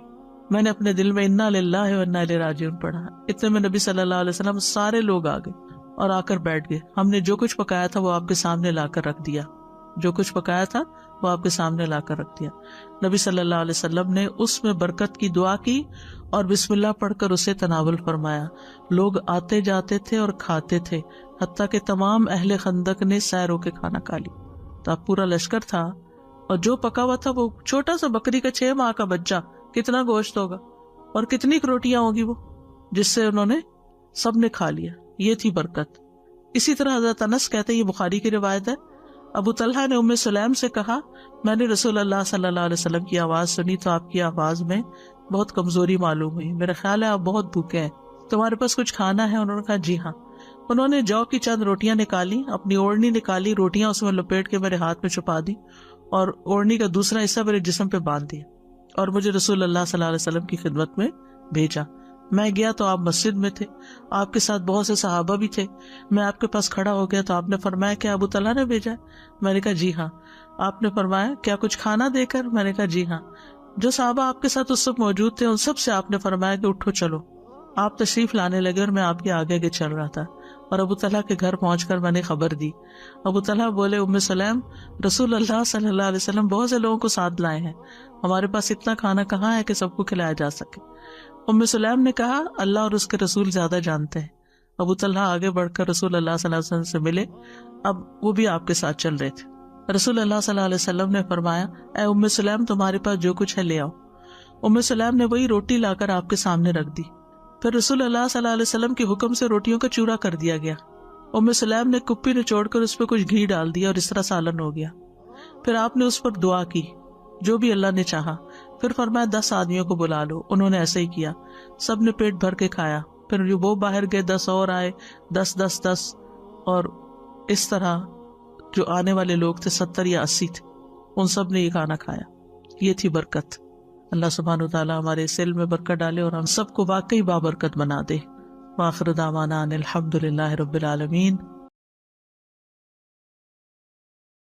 میں نے اپنے دل میں انا للہ و انا الیہ راجعون پڑھا، اتنے میں نبی صلی اللہ علیہ وسلم سارے لوگ آ گئے اور آ کر بیٹھ گئے۔ ہم نے جو کچھ پکایا تھا وہ آپ کے سامنے لا کر رکھ دیا، جو کچھ پکایا تھا وہ آپ کے سامنے لا کر رکھ دیا۔ نبی صلی اللہ علیہ وسلم نے اس میں برکت کی دعا کی اور بسم اللہ پڑھ کر اسے تناول فرمایا۔ لوگ آتے جاتے تھے اور کھاتے تھے، حتیٰ کہ تمام اہل خندق نے سیر ہو کے کھانا کھا لی۔ تو اب پورا لشکر تھا اور جو پکا ہوا تھا وہ چھوٹا سا بکری کا 6 ماہ کا بچہ، کتنا گوشت ہوگا اور کتنی روٹیاں ہوگی وہ، جس سے انہوں نے سب نے کھا لیا۔ یہ تھی برکت۔ اسی طرح حضرت انس کہتے ہیں، یہ بخاری کی روایت ہے، ابو طلحہ نے ام سلیم سے کہا میں نے رسول اللہ صلی اللہ علیہ وسلم کی آواز سنی تو آپ کی آواز میں بہت کمزوری معلوم ہوئی، میرا خیال ہے آپ بہت بھوکے ہیں، تمہارے پاس کچھ کھانا ہے؟ انہوں نے کہا جی ہاں۔ انہوں نے جو کی چند روٹیاں نکالی، اپنی اوڑھنی نکالی، روٹیاں اس میں لپیٹ کے میرے ہاتھ میں چھپا دی اور اوڑھنی کا دوسرا حصہ میرے جسم پہ باندھ دیا اور مجھے رسول اللہ صلی اللہ علیہ وسلم کی خدمت میں بھیجا۔ میں گیا تو آپ مسجد میں تھے، آپ کے ساتھ بہت سے صحابہ بھی تھے۔ میں آپ کے پاس کھڑا ہو گیا تو آپ نے فرمایا کیا ابو طلحہ نے بھیجا ہے؟ میں نے کہا جی ہاں۔ آپ نے فرمایا کیا کچھ کھانا دے کر؟ میں نے کہا جی ہاں۔ جو صحابہ آپ کے ساتھ اس وقت موجود تھے ان سب سے آپ نے فرمایا کہ اٹھو چلو۔ آپ تشریف لانے لگے اور میں آپ کے آگے آگے چل رہا تھا اور ابو طلحہ کے گھر پہنچ کر میں نے خبر دی۔ ابو طلحہ بولے ام سلیم رسول اللہ صلی اللہ علیہ وسلم بہت سے لوگوں کو ساتھ لائے ہیں، ہمارے پاس اتنا کھانا کہاں ہے کہ سب کو کھلایا جا سکے۔ ام سلیم نے کہا اللہ اور اس کے رسول زیادہ جانتے ہیں۔ ابو طلحہ آگے بڑھ کر رسول اللہ صلی اللہ علیہ وسلم سے ملے، اب وہ بھی آپ کے ساتھ چل رہے تھے۔ رسول اللہ صلی اللہ علیہ وسلم نے فرمایا اے ام سلیم تمہارے پاس جو کچھ ہے لے آؤ۔ ام سلیم نے وہی روٹی لا کر آپ کے سامنے رکھ دی۔ پھر رسول اللہ صلی اللہ علیہ وسلم کے حکم سے روٹیوں کا چورا کر دیا گیا۔ ام سلیم نے کپی نچوڑ کر اس پہ کچھ گھی ڈال دیا اور اس طرح سالن ہو گیا۔ پھر آپ نے اس پر دعا کی جو بھی اللہ نے چاہا۔ پھر فرمایا 10 آدمیوں کو بلا لو، انہوں نے ایسے ہی کیا، سب نے پیٹ بھر کے کھایا۔ پھر جو وہ باہر گئے 10 اور آئے، 10 اور اس طرح جو آنے والے لوگ تھے 70 یا 80 تھے، ان سب نے یہ کھانا کھایا۔ یہ تھی برکت۔ اللہ سبحانہ وتعالیٰ ہمارے اس علم میں برکت ڈالے اور ہم سب کو واقعی بابرکت بنا دے۔ وآخر دعوانا ان الحمد للہ رب العالمین۔